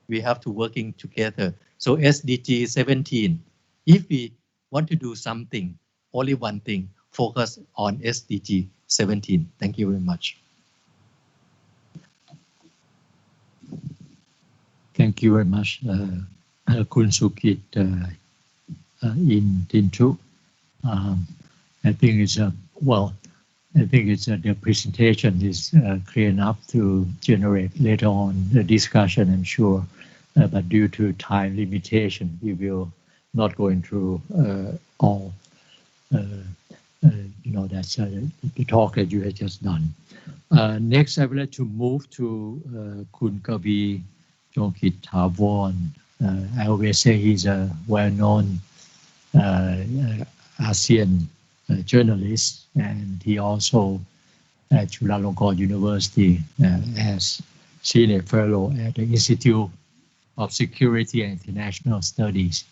We have to working together. So SDG 17, if we want to do something, only one thing, focus on SDG 17. Thank you very much. Thank you very much, Kun Sukit Intu. I think it's the presentation is clear enough to generate later on the discussion, I'm sure. But due to time limitation, we will not go through all. That's the talk that you have just done. Next, I would like to move to Kun Kavi Jongkit Thavorn. I always say he's a well-known ASEAN journalist, and he also at Chulalongkorn University as senior fellow at the Institute of Security and International Studies.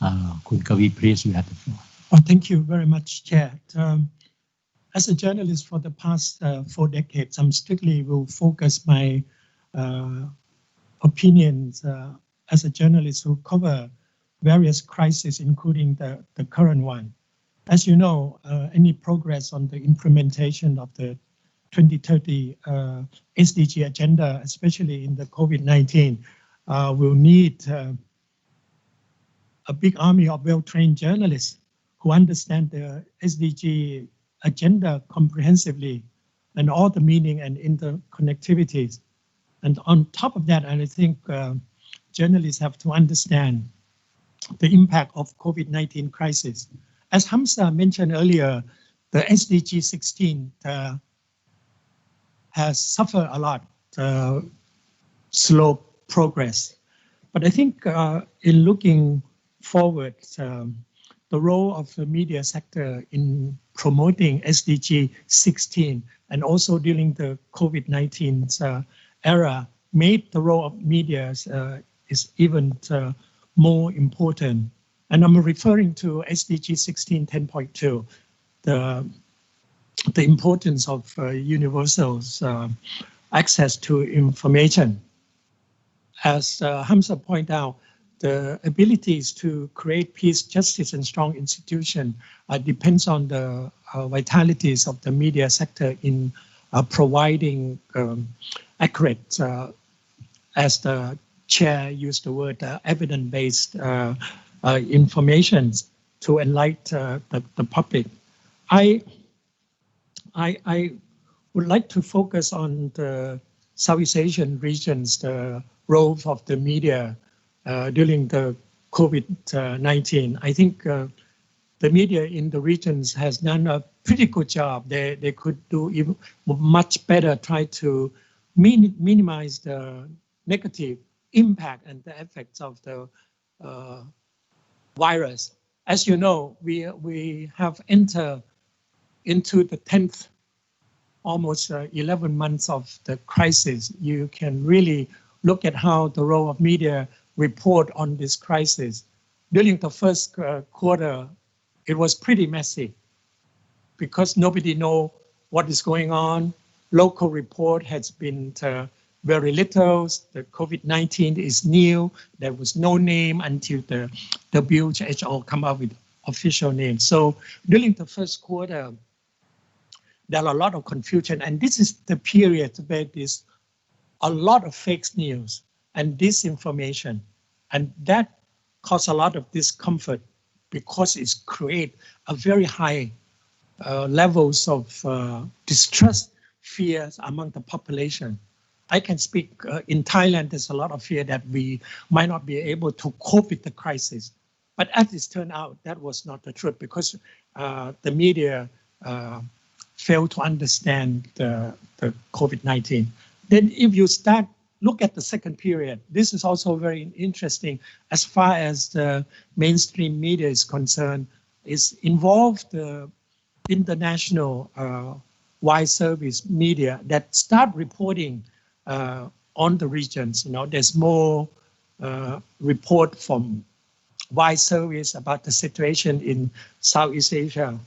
Kun Kavi, please, you have the floor. Oh, thank you very much, Chair. As a journalist for the past 4 decades, I'm strictly will focus my opinions as a journalist who cover various crises, including the current one. As you know, any progress on the implementation of the 2030 SDG agenda, especially in the COVID-19, will need a big army of well-trained journalists who understand the SDG agenda comprehensively and all the meaning and interconnectivities. And on top of that, I think journalists have to understand the impact of COVID-19 crisis. As Hamza mentioned earlier, the SDG 16 has suffered a lot, slow progress. But I think in looking forward, the role of the media sector in promoting SDG 16 and also during the COVID-19 era made the role of media is even more important. And I'm referring to SDG 16 10.2, the importance of universal access to information. As Hamza pointed out, the abilities to create peace, justice, and strong institutions depends on the vitalities of the media sector in providing accurate, as the chair used the word, evidence-based information to enlighten the public. I would like to focus on the Southeast Asian regions, the role of the media during the COVID-19. I think the media in the regions has done a pretty good job. They could do even much better, try to minimize the negative impact and the effects of the virus. As you know, we have entered into the 10th, almost 11 months of the crisis. You can really look at how the role of media report on this crisis. During the first quarter, it was pretty messy because nobody knows what is going on. Local report has been very little. The COVID-19 is new. There was no name until the WHO come up with official name. So during the first quarter, there are a lot of confusion, and this is the period where there's a lot of fake news and disinformation, and that causes a lot of discomfort because it's create a very high levels of distrust, fears among the population. I can speak in Thailand, there's a lot of fear that we might not be able to cope with the crisis. But as it turned out, that was not the truth because the media failed to understand the COVID-19. Then if you look at the second period, this is also very interesting as far as the mainstream media is concerned, is involved international wide service media that start reporting on the regions. There's more report from wide service about the situation in Southeast Asia.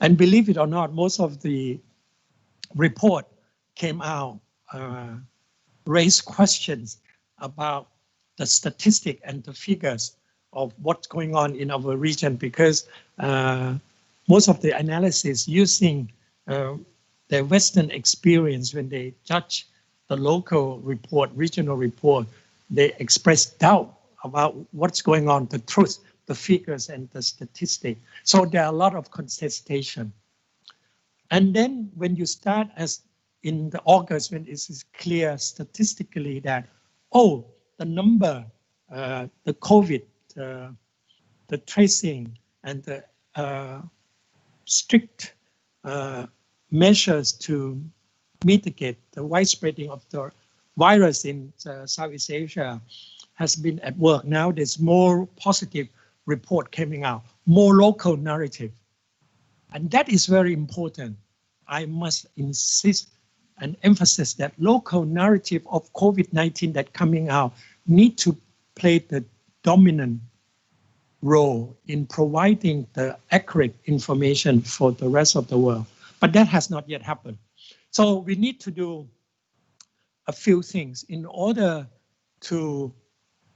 And believe it or not, most of the report came out, raised questions about the statistic and the figures of what's going on in our region, because most of the analysis using the Western experience when they judge the local report, regional report, they express doubt about what's going on, the truth, the figures and the statistic. So there are a lot of contestation. And then when you start as in the August, when it is clear statistically that, oh, the number, the COVID, the tracing and the strict measures to mitigate the widespreading of the virus in Southeast Asia has been at work. Now there's more positive report coming out, more local narrative. And that is very important. I must insist and emphasize that local narrative of COVID-19 that coming out need to play the dominant role in providing the accurate information for the rest of the world. But that has not yet happened. So we need to do a few things in order to,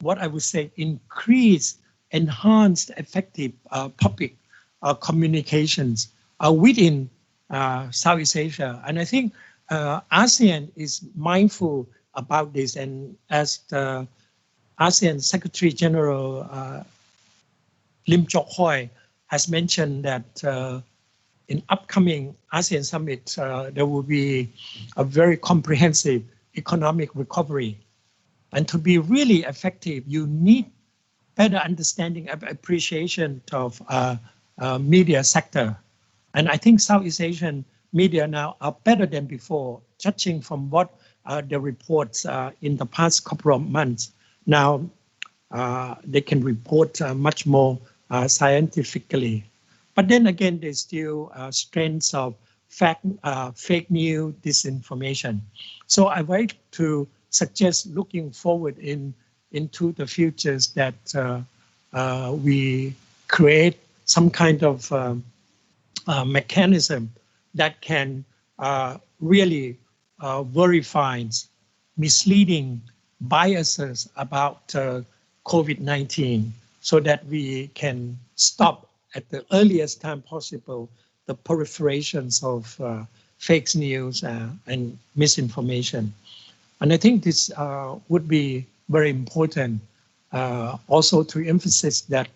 what I would say, increase, enhance effective public communications within Southeast Asia. And I think ASEAN is mindful about this. And as the ASEAN Secretary General Lim Chok Hoi has mentioned that in upcoming ASEAN summit, there will be a very comprehensive economic recovery. And to be really effective, you need better understanding and appreciation of media sector. And I think Southeast Asian media now are better than before, judging from what the reports in the past couple of months. Now they can report much more scientifically. But then again, there's still strengths of fake news, disinformation. So I would like to suggest looking forward into the futures that we create some kind of mechanism that can really verify misleading biases about COVID-19 so that we can stop at the earliest time possible the proliferations of fake news and misinformation. And I think this would be very important also to emphasize that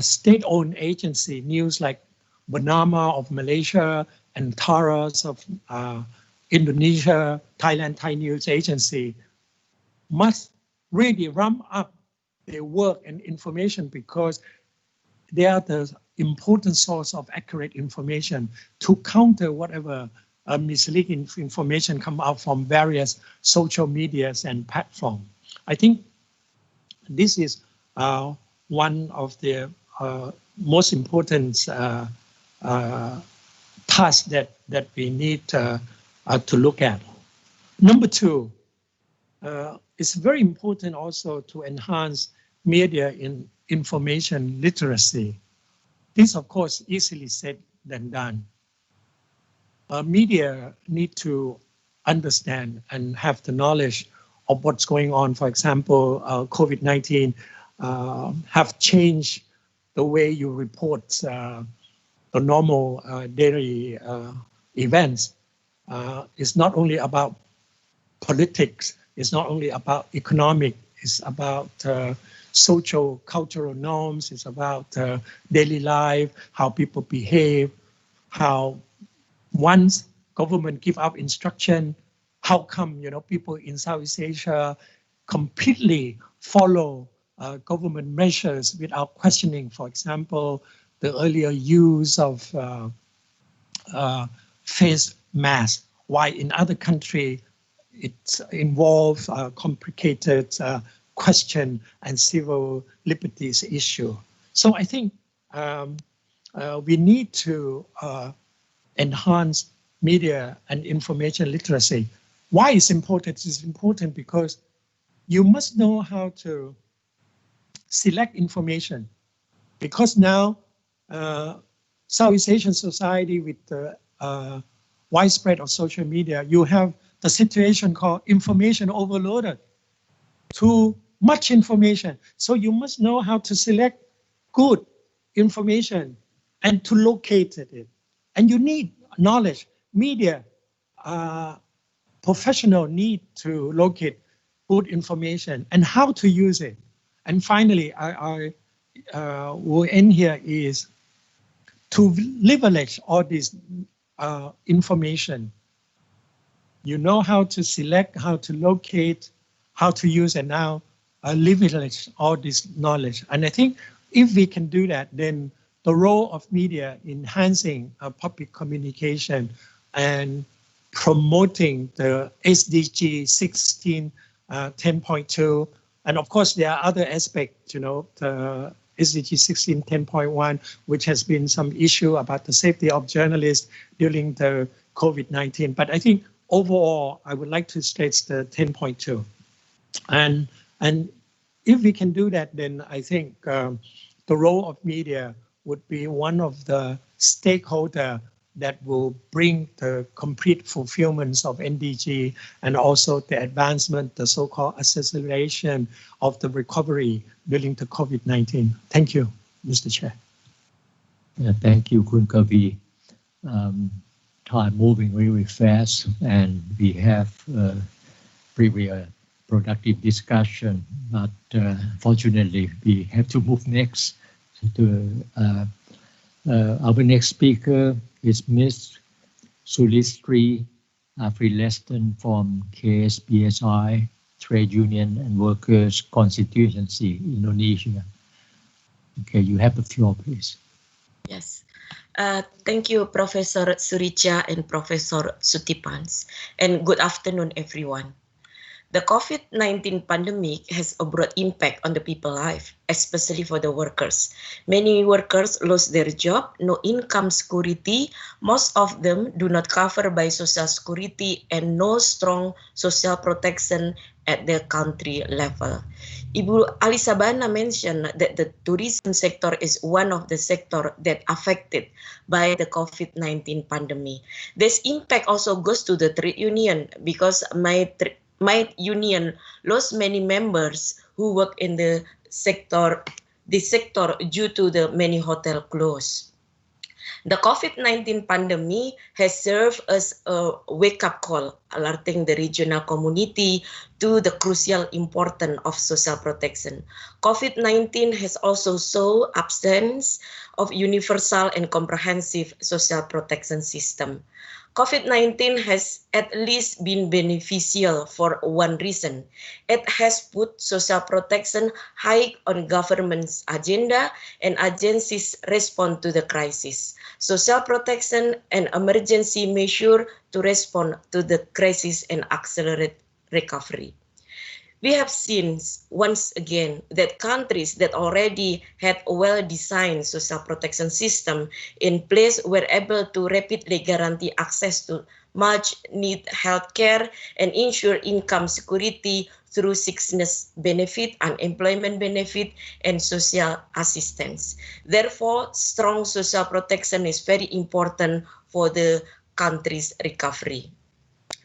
state-owned agency news like Bernama of Malaysia and Taras of Indonesia, Thailand Thai News Agency must really ramp up their work and information because they are the important source of accurate information to counter whatever misleading information come out from various social medias and platforms. I think this is one of the most important tasks that we need to look at. Number two, it's very important also to enhance media in information literacy. This, of course, easily said than done. Media need to understand and have the knowledge of what's going on. For example, COVID-19 have changed the way you report the normal daily events. It's not only about politics, it's not only about economic, it's about social, cultural norms, it's about daily life, how people behave, how once government give out instruction, how come people in Southeast Asia completely follow government measures without questioning. For example, the earlier use of face mask, while in other countries it involves complicated question and civil liberties issue. So I think we need to enhance media and information literacy. Why it's important? It's important because you must know how to select information. Because now Southeast Asian society with the widespread of social media, you have the situation called information overloaded. Too much information. So you must know how to select good information and to locate it. And you need knowledge. Media professional need to locate good information and how to use it. And finally, I will end here is to leverage all this information. You know how to select, how to locate, how to use, and now leverage all this knowledge. And I think if we can do that, then the role of media enhancing public communication and promoting the SDG 16, 10.2, and of course there are other aspects, the SDG 16, 10.1, which has been some issue about the safety of journalists during the COVID-19. But I think overall, I would like to stress the 10.2. And if we can do that, then I think the role of media would be one of the stakeholder that will bring the complete fulfillment of NDG and also the advancement, the so-called acceleration of the recovery during the COVID-19. Thank you, Mr. Chair. Thank you, Khun Kavi. Time moving really fast, and we have pretty productive discussion, but fortunately we have to move next to our next speaker is Ms. Sulistri Freeleston from KSBSI Trade Union and Workers Constituency, Indonesia. Okay, you have the floor, please. Yes. Thank you, Professor Suricha and Professor Sutipans, and good afternoon, everyone. The COVID-19 pandemic has a broad impact on the people's life, especially for the workers. Many workers lost their job, no income security. Most of them do not cover by social security and no strong social protection at the country level. Ibu Alisabana mentioned that the tourism sector is one of the sectors that affected by the COVID-19 pandemic. This impact also goes to the trade union because my union lost many members who work in this sector due to the many hotel closed. The COVID-19 pandemic has served as a wake-up call, alerting the regional community to the crucial importance of social protection. COVID-19 has also shown absence of universal and comprehensive social protection system. COVID-19 has at least been beneficial for one reason. It has put social protection high on government's agenda and agencies respond to the crisis. Social protection and emergency measure to respond to the crisis and accelerate recovery. We have seen once again that countries that already had a well-designed social protection system in place were able to rapidly guarantee access to much-needed healthcare and ensure income security through sickness benefit, unemployment benefit, and social assistance. Therefore, strong social protection is very important for the country's recovery.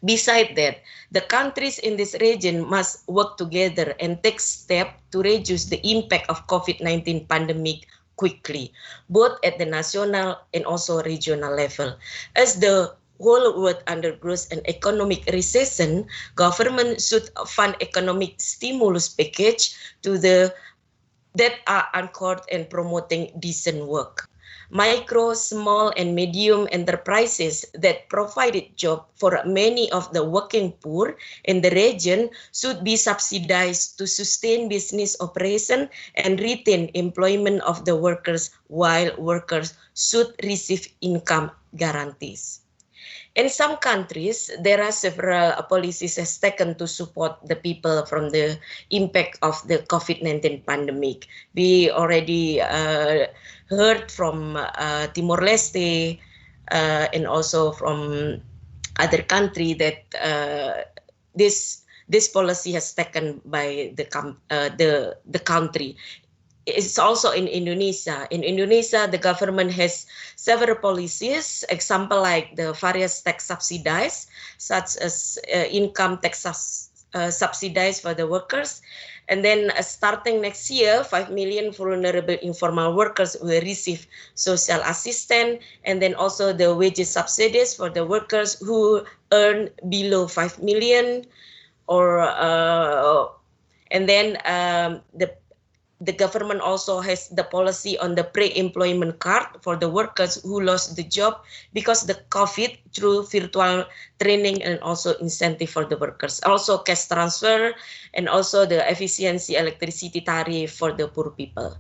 Besides that, the countries in this region must work together and take steps to reduce the impact of COVID-19 pandemic quickly, both at the national and also regional level. As the whole world undergoes an economic recession, government should fund economic stimulus package to the that are anchored in promoting decent work. Micro, small, and medium enterprises that provided jobs for many of the working poor in the region should be subsidized to sustain business operation and retain employment of the workers, while workers should receive income guarantees. In some countries, there are several policies as taken to support the people from the impact of the COVID-19 pandemic. We already heard from Timor-Leste and also from other country that this policy has taken by the country. It's also in Indonesia. In Indonesia, the government has several policies, example like the various tax subsidies, such as income tax subsidies for the workers. And then starting next year, 5 million vulnerable informal workers will receive social assistance, and then also the wages subsidies for the workers who earn below 5 million, or and then the government also has the policy on the pre-employment card for the workers who lost the job because the COVID, through virtual training and also incentive for the workers. Also cash transfer and also the efficiency electricity tariff for the poor people.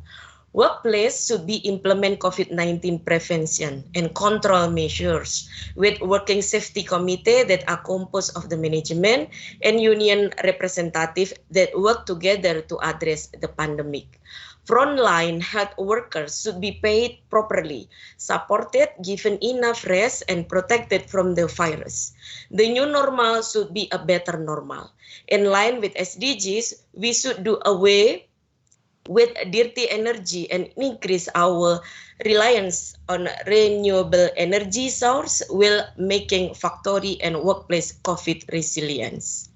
Workplace should be implement COVID-19 prevention and control measures with working safety committee that are composed of the management and union representative that work together to address the pandemic. Frontline health workers should be paid properly, supported, given enough rest, and protected from the virus. The new normal should be a better normal. In line with SDGs, we should do away with dirty energy and increase our reliance on renewable energy source while making factory and workplace COVID resilience.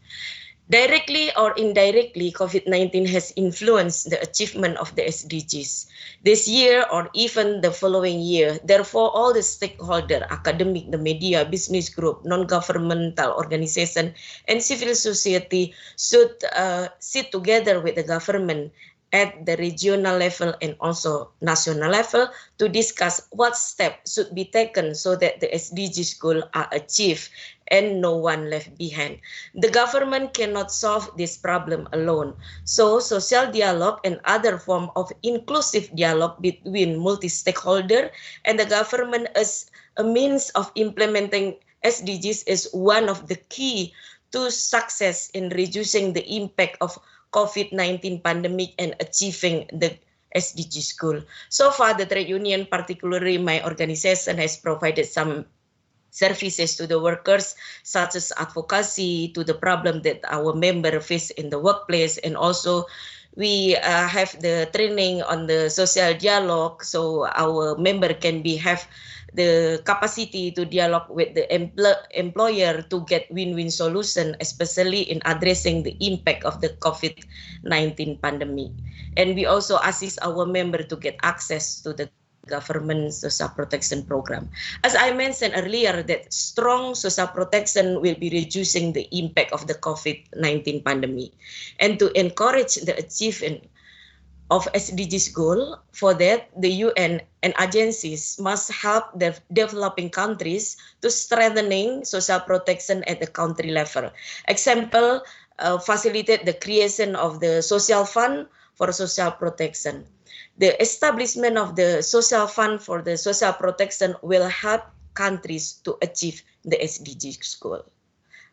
Directly or indirectly, COVID-19 has influenced the achievement of the SDGs this year or even the following year. Therefore, all the stakeholders, academic, the media, business group, non-governmental organization, and civil society should sit together with the government at the regional level and also national level to discuss what steps should be taken so that the SDGs goals are achieved and no one left behind. The government cannot solve this problem alone. So social dialogue and other form of inclusive dialogue between multi-stakeholder and the government as a means of implementing SDGs is one of the key to success in reducing the impact of COVID-19 pandemic and achieving the SDGs goal. So far, the trade union, particularly my organization, has provided some services to the workers, such as advocacy to the problem that our member face in the workplace, and also we have the training on the social dialogue, so our member can have the capacity to dialogue with the employer to get win-win solution, especially in addressing the impact of the COVID-19 pandemic. And we also assist our member to get access to the government social protection program. As I mentioned earlier, that strong social protection will be reducing the impact of the COVID-19 pandemic. And to encourage the achievement of SDGs goal, for that the UN and agencies must help the developing countries to strengthening social protection at the country level. Example, facilitate the creation of the social fund for social protection. The establishment of the social fund for the social protection will help countries to achieve the SDGs goal.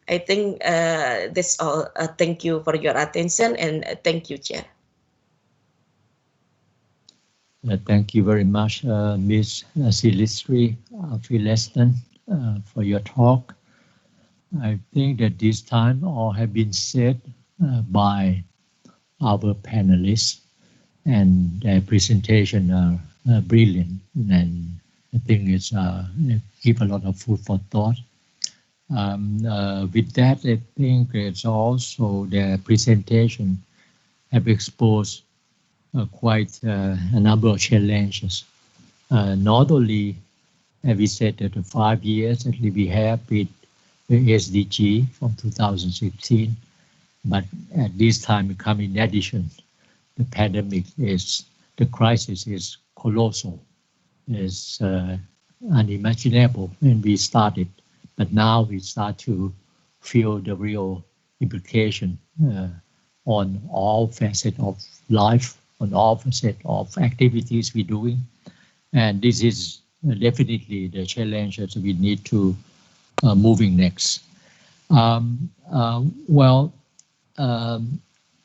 I think that's all. Thank you for your attention, and thank you, Chair. Thank you very much, Ms. Silistri Phileston, for your talk. I think that this time all have been said by our panelists, and their presentation are brilliant, and I think it's give a lot of food for thought. With that, I think it's also their presentation have exposed quite a number of challenges. Not only have we said that the 5 years that we have with the SDG from 2016, but at this time, come in addition, the pandemic is, the crisis is colossal, is unimaginable when we started, but now we start to feel the real implication on all facets of life, on all facets of activities we're doing. And this is definitely the challenge that we need to moving next.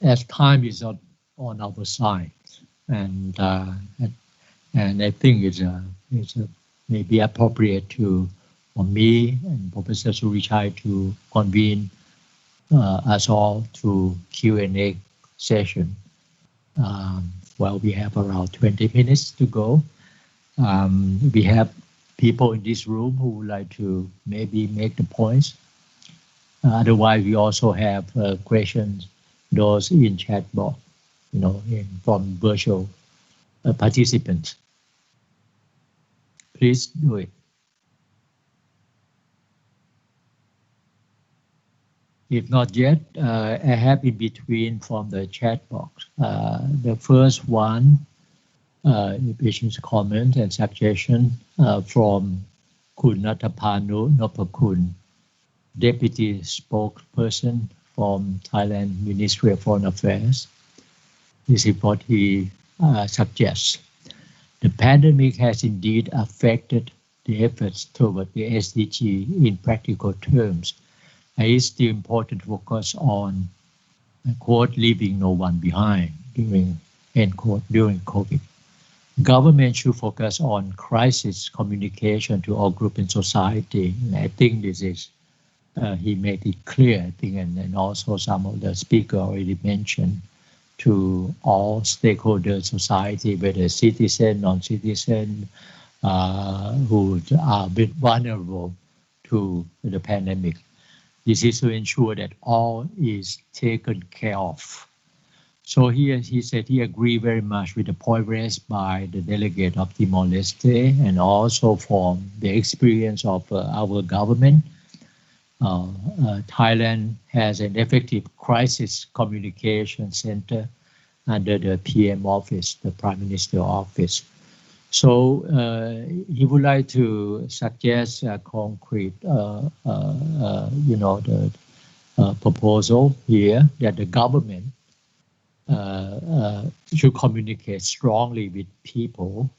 As time is on our side, and I think it's maybe appropriate for me and Professor Surichai to convene us all to Q&A session. We have around 20 minutes to go. We have people in this room who would like to maybe make the points. Otherwise, we also have questions, those in chat box, from virtual participants. Please do it. If not yet, I have in between from the chat box. The first one, which is comment and suggestion from Kun Natapanu Nopakun, Deputy Spokesperson from Thailand Ministry of Foreign Affairs. This is what he suggests. The pandemic has indeed affected the efforts toward the SDG in practical terms. And it's still important to focus on, quote, leaving no one behind during, end quote, during COVID. Government should focus on crisis communication to all groups in society. And I think this is, he made it clear, I think, and also some of the speakers already mentioned, to all stakeholders, society, whether citizen, non-citizen, who are a bit vulnerable to the pandemic. This is to ensure that all is taken care of. So here he said he agreed very much with the point raised by the delegate of Timor-Leste and also from the experience of our government. Thailand has an effective crisis communication center under the PM office, the Prime Minister office. So he would like to suggest a concrete, proposal here that the government should communicate strongly with people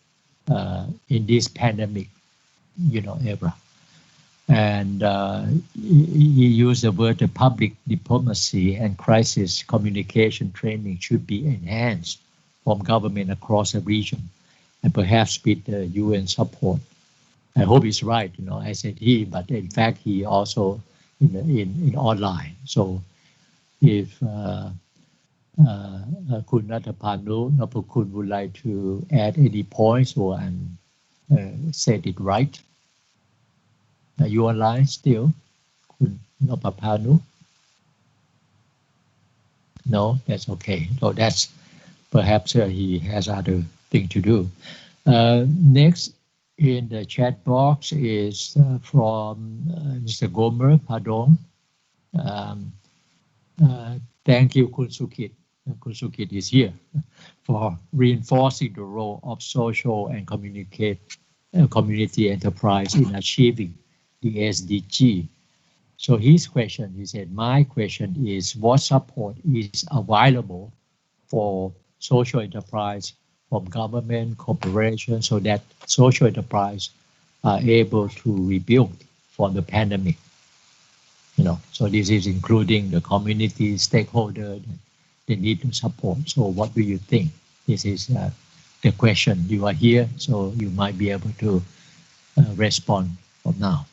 in this pandemic, era. And he used the word the public diplomacy and crisis communication training should be enhanced from government across the region, and perhaps with the UN support. I hope he's right. I said he, but in fact he also in online. So if Kun Natapanu Napakun would like to add any points or said it right. Are you online still, Kun Napapanu? No, that's okay. So that's perhaps he has other thing to do. Next in the chat box is from Mr. Gomer Padong. Thank you, Kun Sukit. Kun Sukit is here for reinforcing the role of social and community enterprise in achieving the SDG. So his question, he said, my question is what support is available for social enterprise from government, corporation, so that social enterprise are able to rebuild from the pandemic. So this is including the community stakeholder, they need to support. So what do you think? This is the question. You are here, so you might be able to respond from now.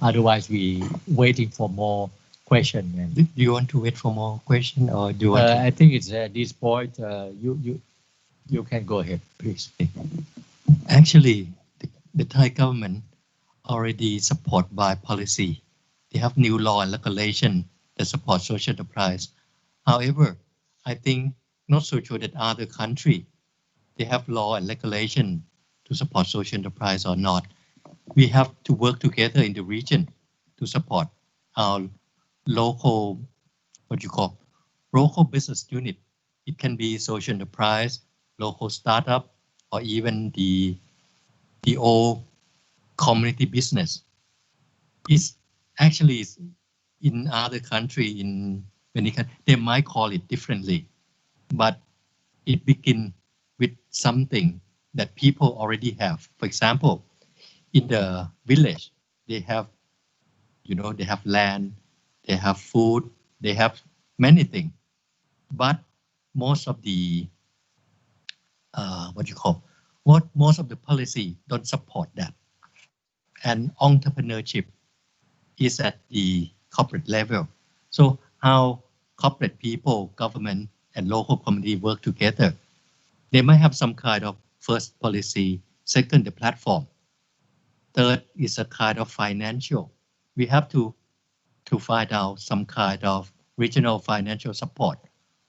Otherwise, we waiting for more question. And do you want to wait for more question, or do you want? I think it's at this point. You can go ahead, please. Actually, the Thai government already support by policy. They have new law and regulation that support social enterprise. However, I think not so sure that other country, they have law and regulation to support social enterprise or not. We have to work together in the region to support our local, what you call, local business unit. It can be social enterprise, local startup, or even the old community business. It's actually in other country, in many countries, they might call it differently, but it begins with something that people already have. For example, in the village, they have, they have land, they have food, they have many things, but most of the most of the policy don't support that. And entrepreneurship is at the corporate level. So how corporate people, government, and local community work together? They might have some kind of first policy, second the platform, third is a kind of financial. We have to find out some kind of regional financial support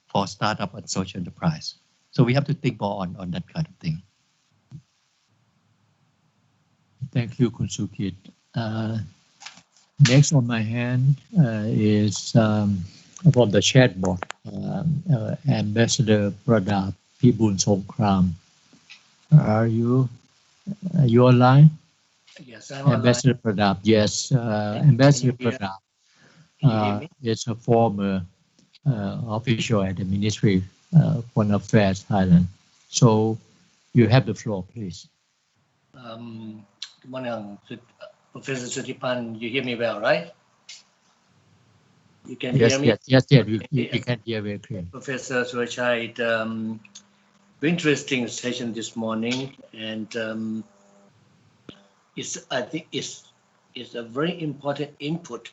for startup and social enterprise. So we have to think more on that kind of thing. Thank you, Khun Sukit. Next on my hand is from the chatbot, Ambassador Pradap Pibun Songkram. Are you online? Yes, I'm online. Ambassador Pradap, yes. Ambassador Pradap is a former official at the Ministry of Foreign Affairs, Thailand. So you have the floor, please. Good morning, Professor Sutipan. You hear me well, right? You can hear me? Yes, you can hear very clearly. Professor Surachai, very interesting session this morning, and I think it's a very important input.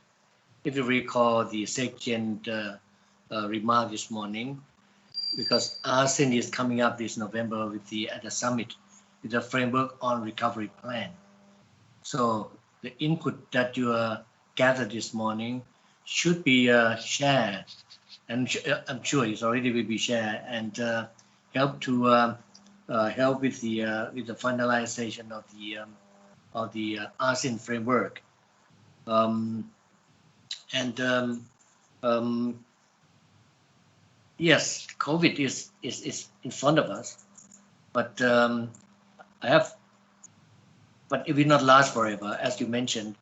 If you recall the Sekjen remark this morning, because ASEAN is coming up this November at the summit with a framework on recovery plan. So the input that you gathered this morning should be shared, and I'm sure it's already will be shared, and help to help with the finalization of the ASEAN framework. Yes, COVID is in front of us, but but it will not last forever, as you mentioned,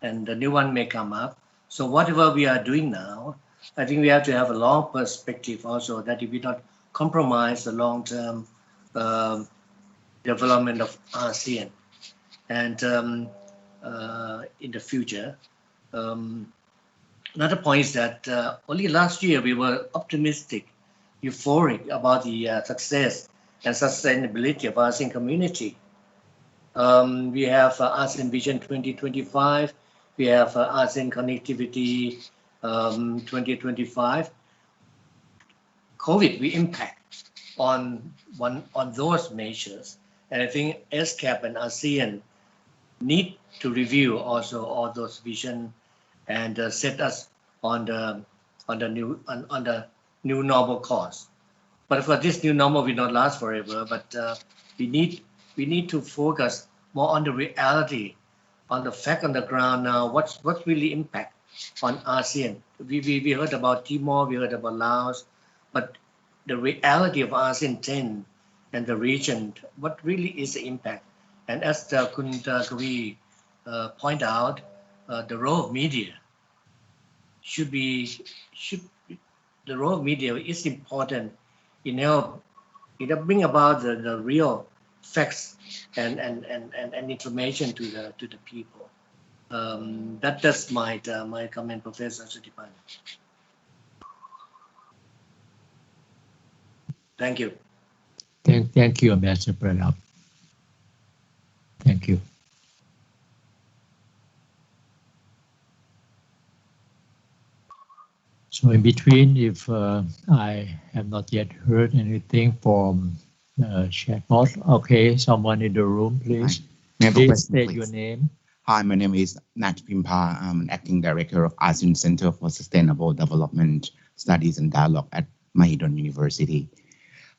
and the new one may come up. So whatever we are doing now, I think we have to have a long perspective also, that it will not compromise the long-term development of ASEAN. And in the future, another point is that only last year we were optimistic, euphoric about the success and sustainability of ASEAN community. We have ASEAN Vision 2025. We have ASEAN Connectivity 2025. COVID will impact on those measures, and I think SCAP and ASEAN need to review also all those vision and set us on the new normal course. But of course, this new normal will not last forever. But we need to focus more on the reality, on the fact on the ground now. What's really impact on ASEAN? We heard about Timor, we heard about Laos, but the reality of ASEAN 10 and the region, what really is the impact? And as Khun Kavi point out, the role of media the role of media is important in bring about the real facts and information to the people. That's my comment, Professor Sutipan. Thank you. Thank you, Ambassador Pradap. Thank you. So in between, if I have not yet heard anything from chatbot, okay, someone in the room, please. Please state your name. Hi, my name is Nat Pimpa. I'm an acting director of ASEAN Center for Sustainable Development Studies and Dialogue at Mahidol University.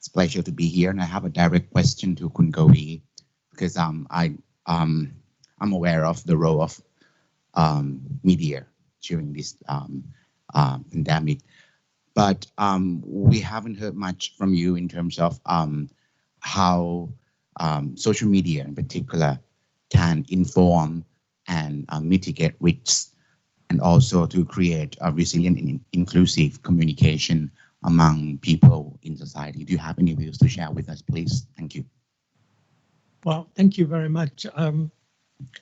It's a pleasure to be here, and I have a direct question to Kun Gavi because I'm aware of the role of media during this pandemic, but we haven't heard much from you in terms of how social media in particular can inform and mitigate risks, and also to create a resilient and inclusive communication among people in society. Do you have any views to share with us, please? Thank you. Well, thank you very much.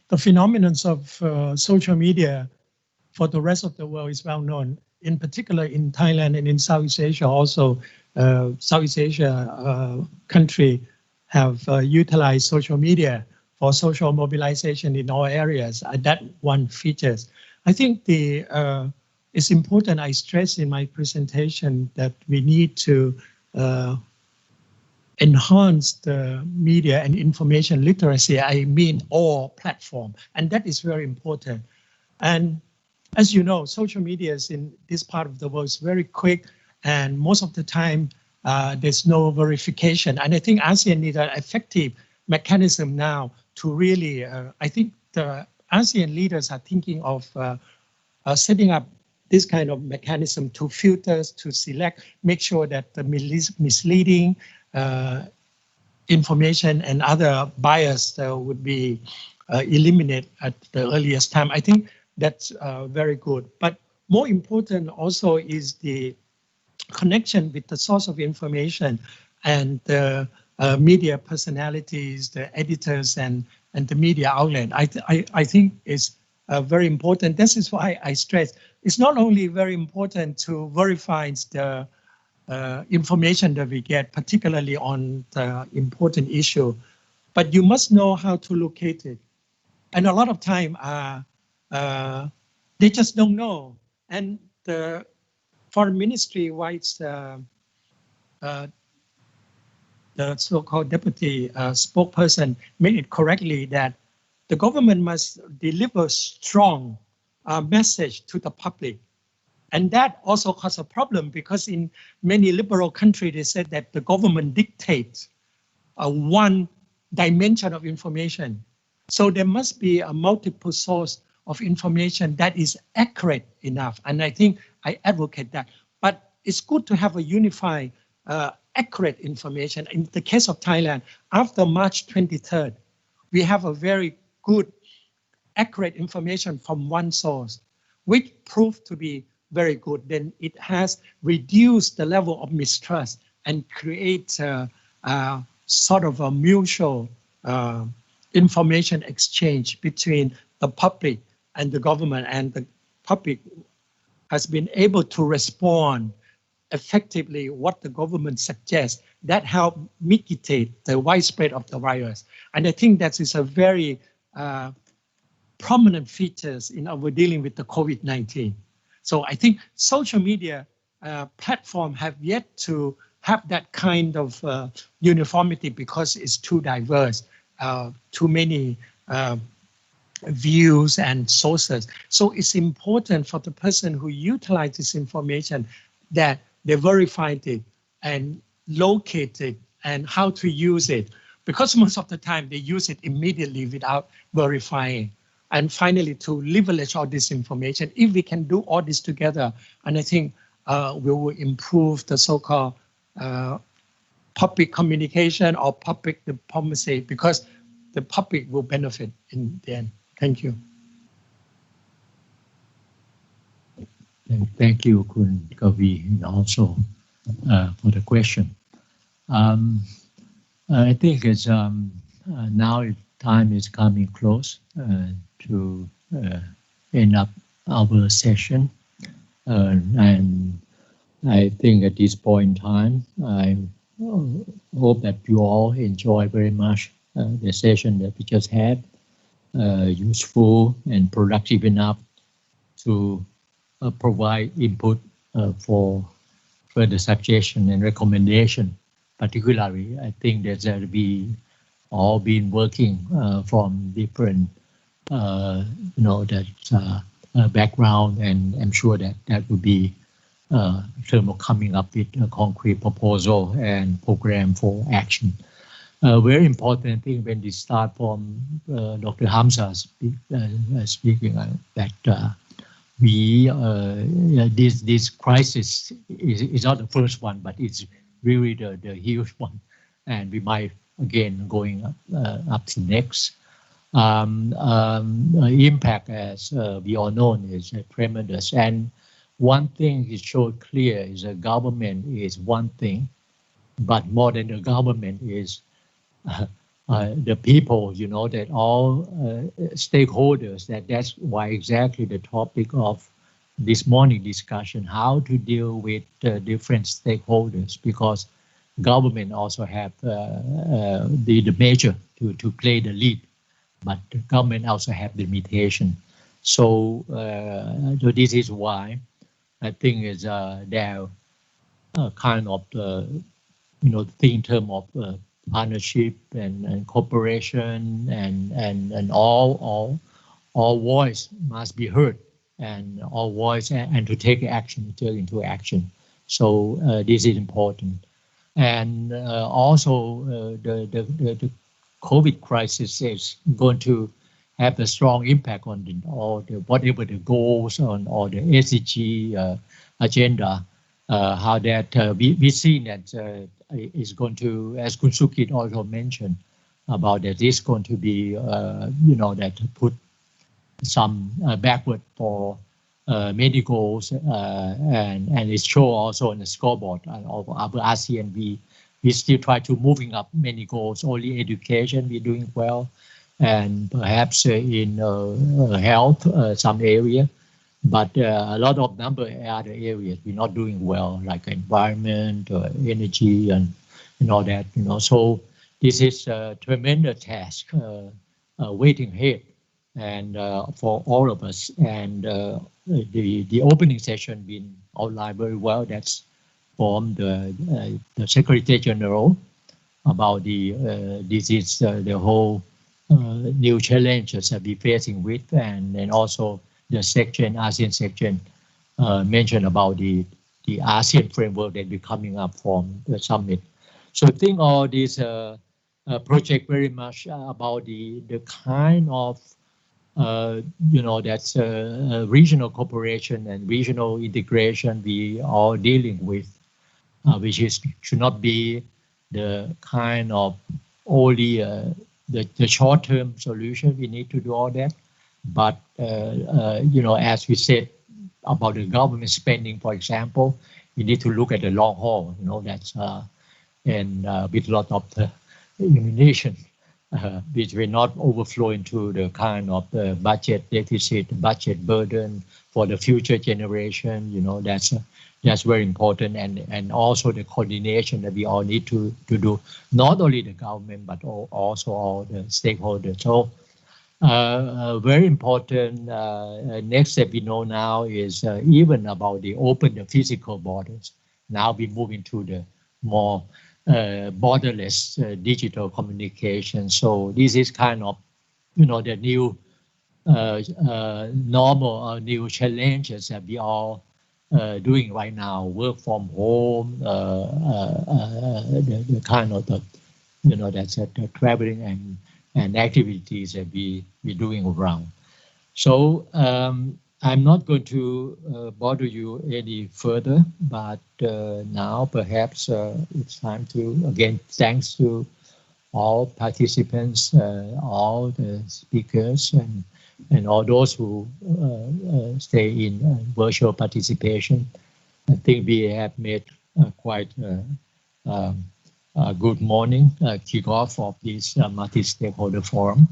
The phenomenon of social media for the rest of the world is well known, in particular in Thailand and in Southeast Asia. Also, Southeast Asia country have utilized social media for social mobilization in all areas. That one features. I think it's important, I stress in my presentation, that we need to enhance the media and information literacy. I mean all platform, and that is very important. And as you know, social media is in this part of the world is very quick, and most of the time there's no verification. And I think ASEAN needs an effective mechanism now to really, I think the ASEAN leaders are thinking of setting up this kind of mechanism to filter, to select, make sure that the misleading information and other bias would be eliminated at the earliest time. I think that's very good. But more important also is the connection with the source of information and the media personalities, the editors, and the media outlet. I think is very important. This is why I stress it's not only very important to verify the information that we get, particularly on the important issue, but you must know how to locate it. And a lot of time, they just don't know. And the foreign ministry writes the so-called deputy spokesperson made it correctly that the government must deliver strong message to the public. And that also causes a problem because in many liberal countries, they said that the government dictates one dimension of information. So there must be a multiple source of information that is accurate enough. And I think I advocate that. But it's good to have a unified, accurate information. In the case of Thailand, after March 23rd, we have a very good, accurate information from one source, which proved to be very good. Then it has reduced the level of mistrust and create sort of a mutual information exchange between the public and the government, and the public has been able to respond effectively what the government suggests. That help mitigate the widespread of the virus. And I think that is a very prominent features in our dealing with the COVID-19. So I think social media platform have yet to have that kind of uniformity because it's too diverse, too many views and sources. So it's important for the person who utilizes this information that they verified it and locate it and how to use it. Because most of the time they use it immediately without verifying. And finally, to leverage all this information, if we can do all this together, and I think we will improve the so-called public communication or public diplomacy, because the public will benefit in the end. Thank you. Thank you, Kun Kavi, and also for the question. I think it's now time is coming close to end up our session, and I think at this point in time, I hope that you all enjoy very much the session that we just had, useful and productive enough to provide input for further suggestion and recommendation. Particularly, I think that we all been working from different, background, and I'm sure that that would be in terms of coming up with a concrete proposal and program for action. Very important thing when we start from Dr. Hamza speaking that this crisis is not the first one, but it's really the huge one, and we might again going up to next. Impact, as we all know, is tremendous. And one thing is showed clear is the government is one thing, but more than the government is the people, you know, that all stakeholders, that's why exactly the topic of this morning discussion, how to deal with different stakeholders, because government also have the measure to play the lead, but the government also have the limitation. So, so this is why I think is there kind of you know, think in terms of partnership and cooperation and all voice must be heard, and all voice and to take action, turn into action. So this is important. And also the COVID crisis is going to have a strong impact on whatever the goals on or the SDG agenda. How that we see that is going to, as Kunsukit also mentioned, about that it's going to be, you know, that put some backward for many goals, and it show also on the scoreboard of ASEAN. We still try to moving up many goals. Only education we're doing well, and perhaps in health some area. But a lot of other areas we're not doing well, like environment, energy, and all that. You know, so this is a tremendous task waiting ahead, and for all of us. And the opening session been outlined very well. That's from the Secretary General about this is the whole new challenges that we're facing with, and also the section, ASEAN section, mentioned about the ASEAN framework that will be coming up from the summit. So I think all these project very much about the kind of, you know, that's regional cooperation and regional integration we are dealing with, which should not be the kind of only the short-term solution. We need to do all that. But, you know, as we said about the government spending, for example, we need to look at the long haul, you know, that's, and with a lot of the illumination, which will not overflow into the kind of budget deficit, budget burden for the future generation, you know, that's very important. And also the coordination that we all need to do, not only the government, but also all the stakeholders. So, very important next step we know now is even about the physical borders. Now we move into the more borderless digital communication. So this is kind of, you know, the new normal new challenges that we all doing right now. Work from home, the kind of the, you know, that's the traveling and activities that we're doing around. So I'm not going to bother you any further, but now perhaps it's time to, again, thanks to all participants, all the speakers, and all those who stay in virtual participation. I think we have made quite a good morning kickoff of this multi-stakeholder forum.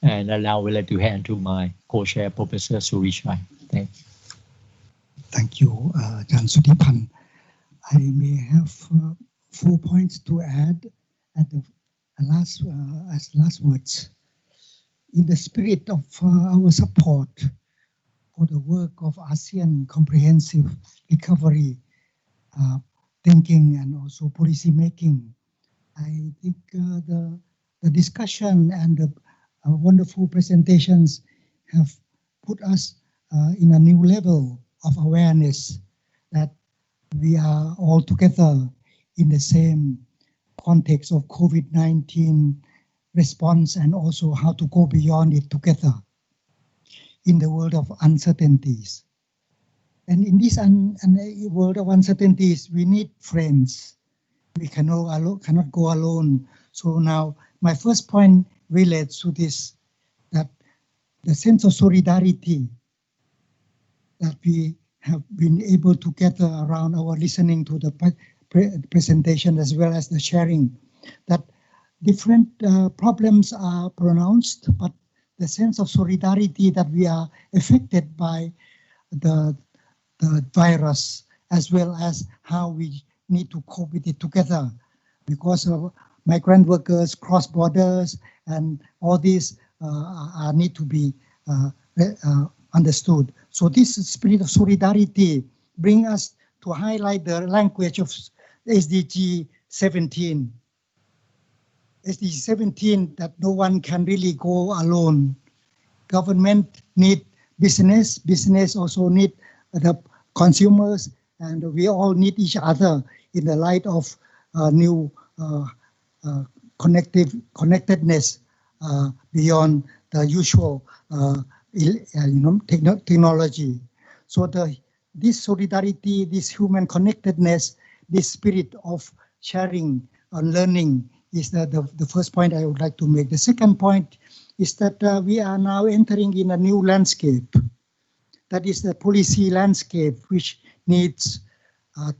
And now we'd like to hand to my co-chair, Professor Surichai. Thank you. Thank you, Jan Sutipan. I may have 4 points to add at the last words. In the spirit of our support for the work of ASEAN comprehensive recovery thinking and also policy making, I think the discussion and the wonderful presentations have put us in a new level of awareness that we are all together in the same context of COVID-19 response and also how to go beyond it together in the world of uncertainties. And in this world of uncertainties, we need friends. We cannot go alone. So now my first point relates to this, that the sense of solidarity that we have been able to gather around our listening to the presentation as well as the sharing, that different problems are pronounced, but the sense of solidarity that we are affected by the virus, as well as how we need to cope with it together, because of migrant workers, cross borders, and all these need to be understood. So this spirit of solidarity brings us to highlight the language of SDG 17. SDG 17, that no one can really go alone. Government need business, business also need the consumers, and we all need each other in the light of new connectedness beyond the usual technology. So this solidarity, this human connectedness, this spirit of sharing and learning is the first point I would like to make. The second point is that we are now entering in a new landscape. That is the policy landscape, which needs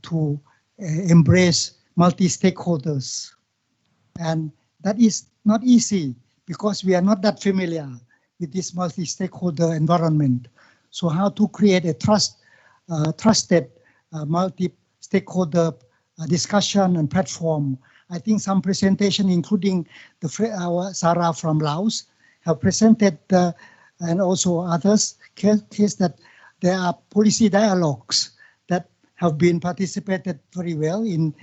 to embrace multi-stakeholders. And that is not easy because we are not that familiar with this multi-stakeholder environment. So how to create a trusted multi-stakeholder discussion and platform. I think some presentation, including our Sarah from Laos, have presented, and also others, case that there are policy dialogues that have been participated very well in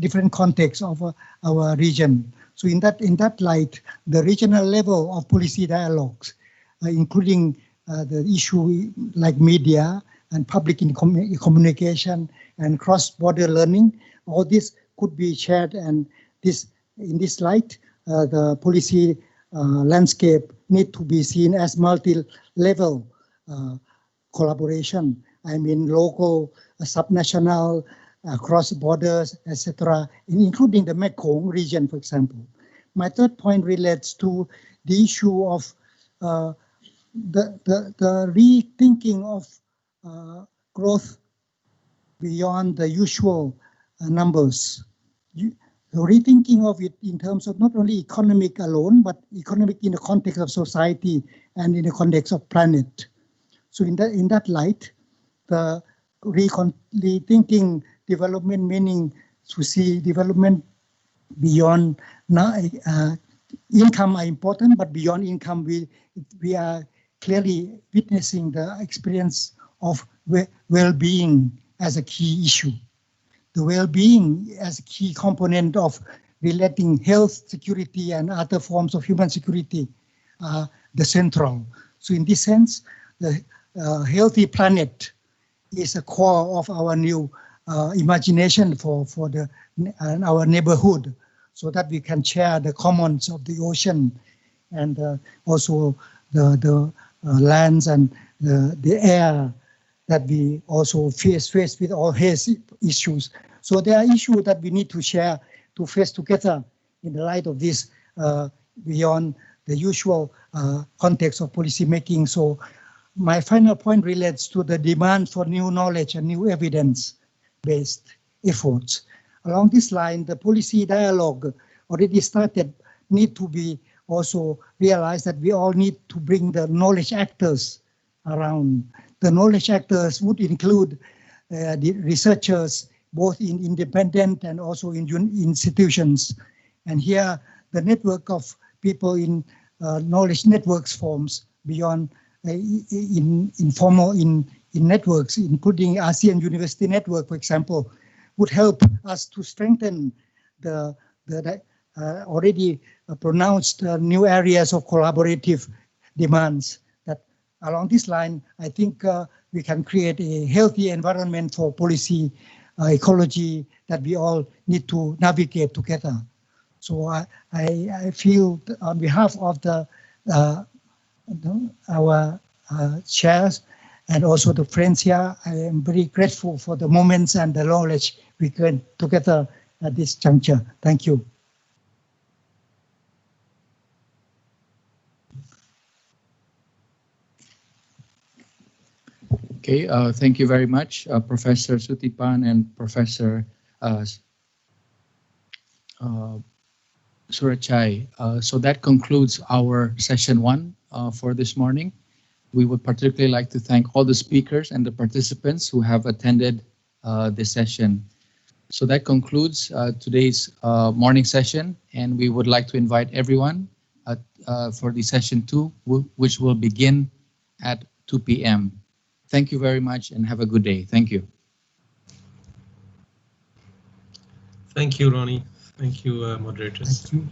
different contexts of our region. So in that light, the regional level of policy dialogues, including the issue like media and public communication and cross-border learning, all this could be shared, and in this light, the policy landscape need to be seen as multi-level collaboration. I mean local, subnational, cross borders, etc., including the Mekong region, for example. My third point relates to the issue of the rethinking of growth beyond the usual numbers. Rethinking of it in terms of not only economic alone, but economic in the context of society and in the context of planet. So in that light, the rethinking development, meaning to see development beyond income are important, but beyond income, we are clearly witnessing the experience of well-being as a key issue. The well-being as a key component of relating health, security, and other forms of human security are the central. So in this sense, the healthy planet is a core of our new imagination for our neighborhood, so that we can share the commons of the ocean and also the lands and the air that we also face with all health issues. So there are issues that we need to share, to face together in the light of this beyond the usual context of policy making. So my final point relates to the demand for new knowledge and new evidence-based efforts. Along this line, the policy dialogue already started, need to be also realized that we all need to bring the knowledge actors around. The knowledge actors would include the researchers, both in independent and also in institutions. And here, the network of people in knowledge networks forms beyond informal in networks, including ASEAN University Network, for example, would help us to strengthen the already pronounced new areas of collaborative demands. That along this line, I think we can create a healthy environment for policy ecology that we all need to navigate together. So I feel on behalf of our chairs and also the friends here, I am very grateful for the moments and the knowledge we can together at this juncture. Thank you. Okay, thank you very much, Professor Sutipan and Professor Surachai. So that concludes our session 1 for this morning. We would particularly like to thank all the speakers and the participants who have attended this session. So that concludes today's morning session, and we would like to invite everyone for the session 2, which will begin at 2 p.m. Thank you very much and have a good day. Thank you. Thank you, Ronnie. Thank you, moderators. Thank you.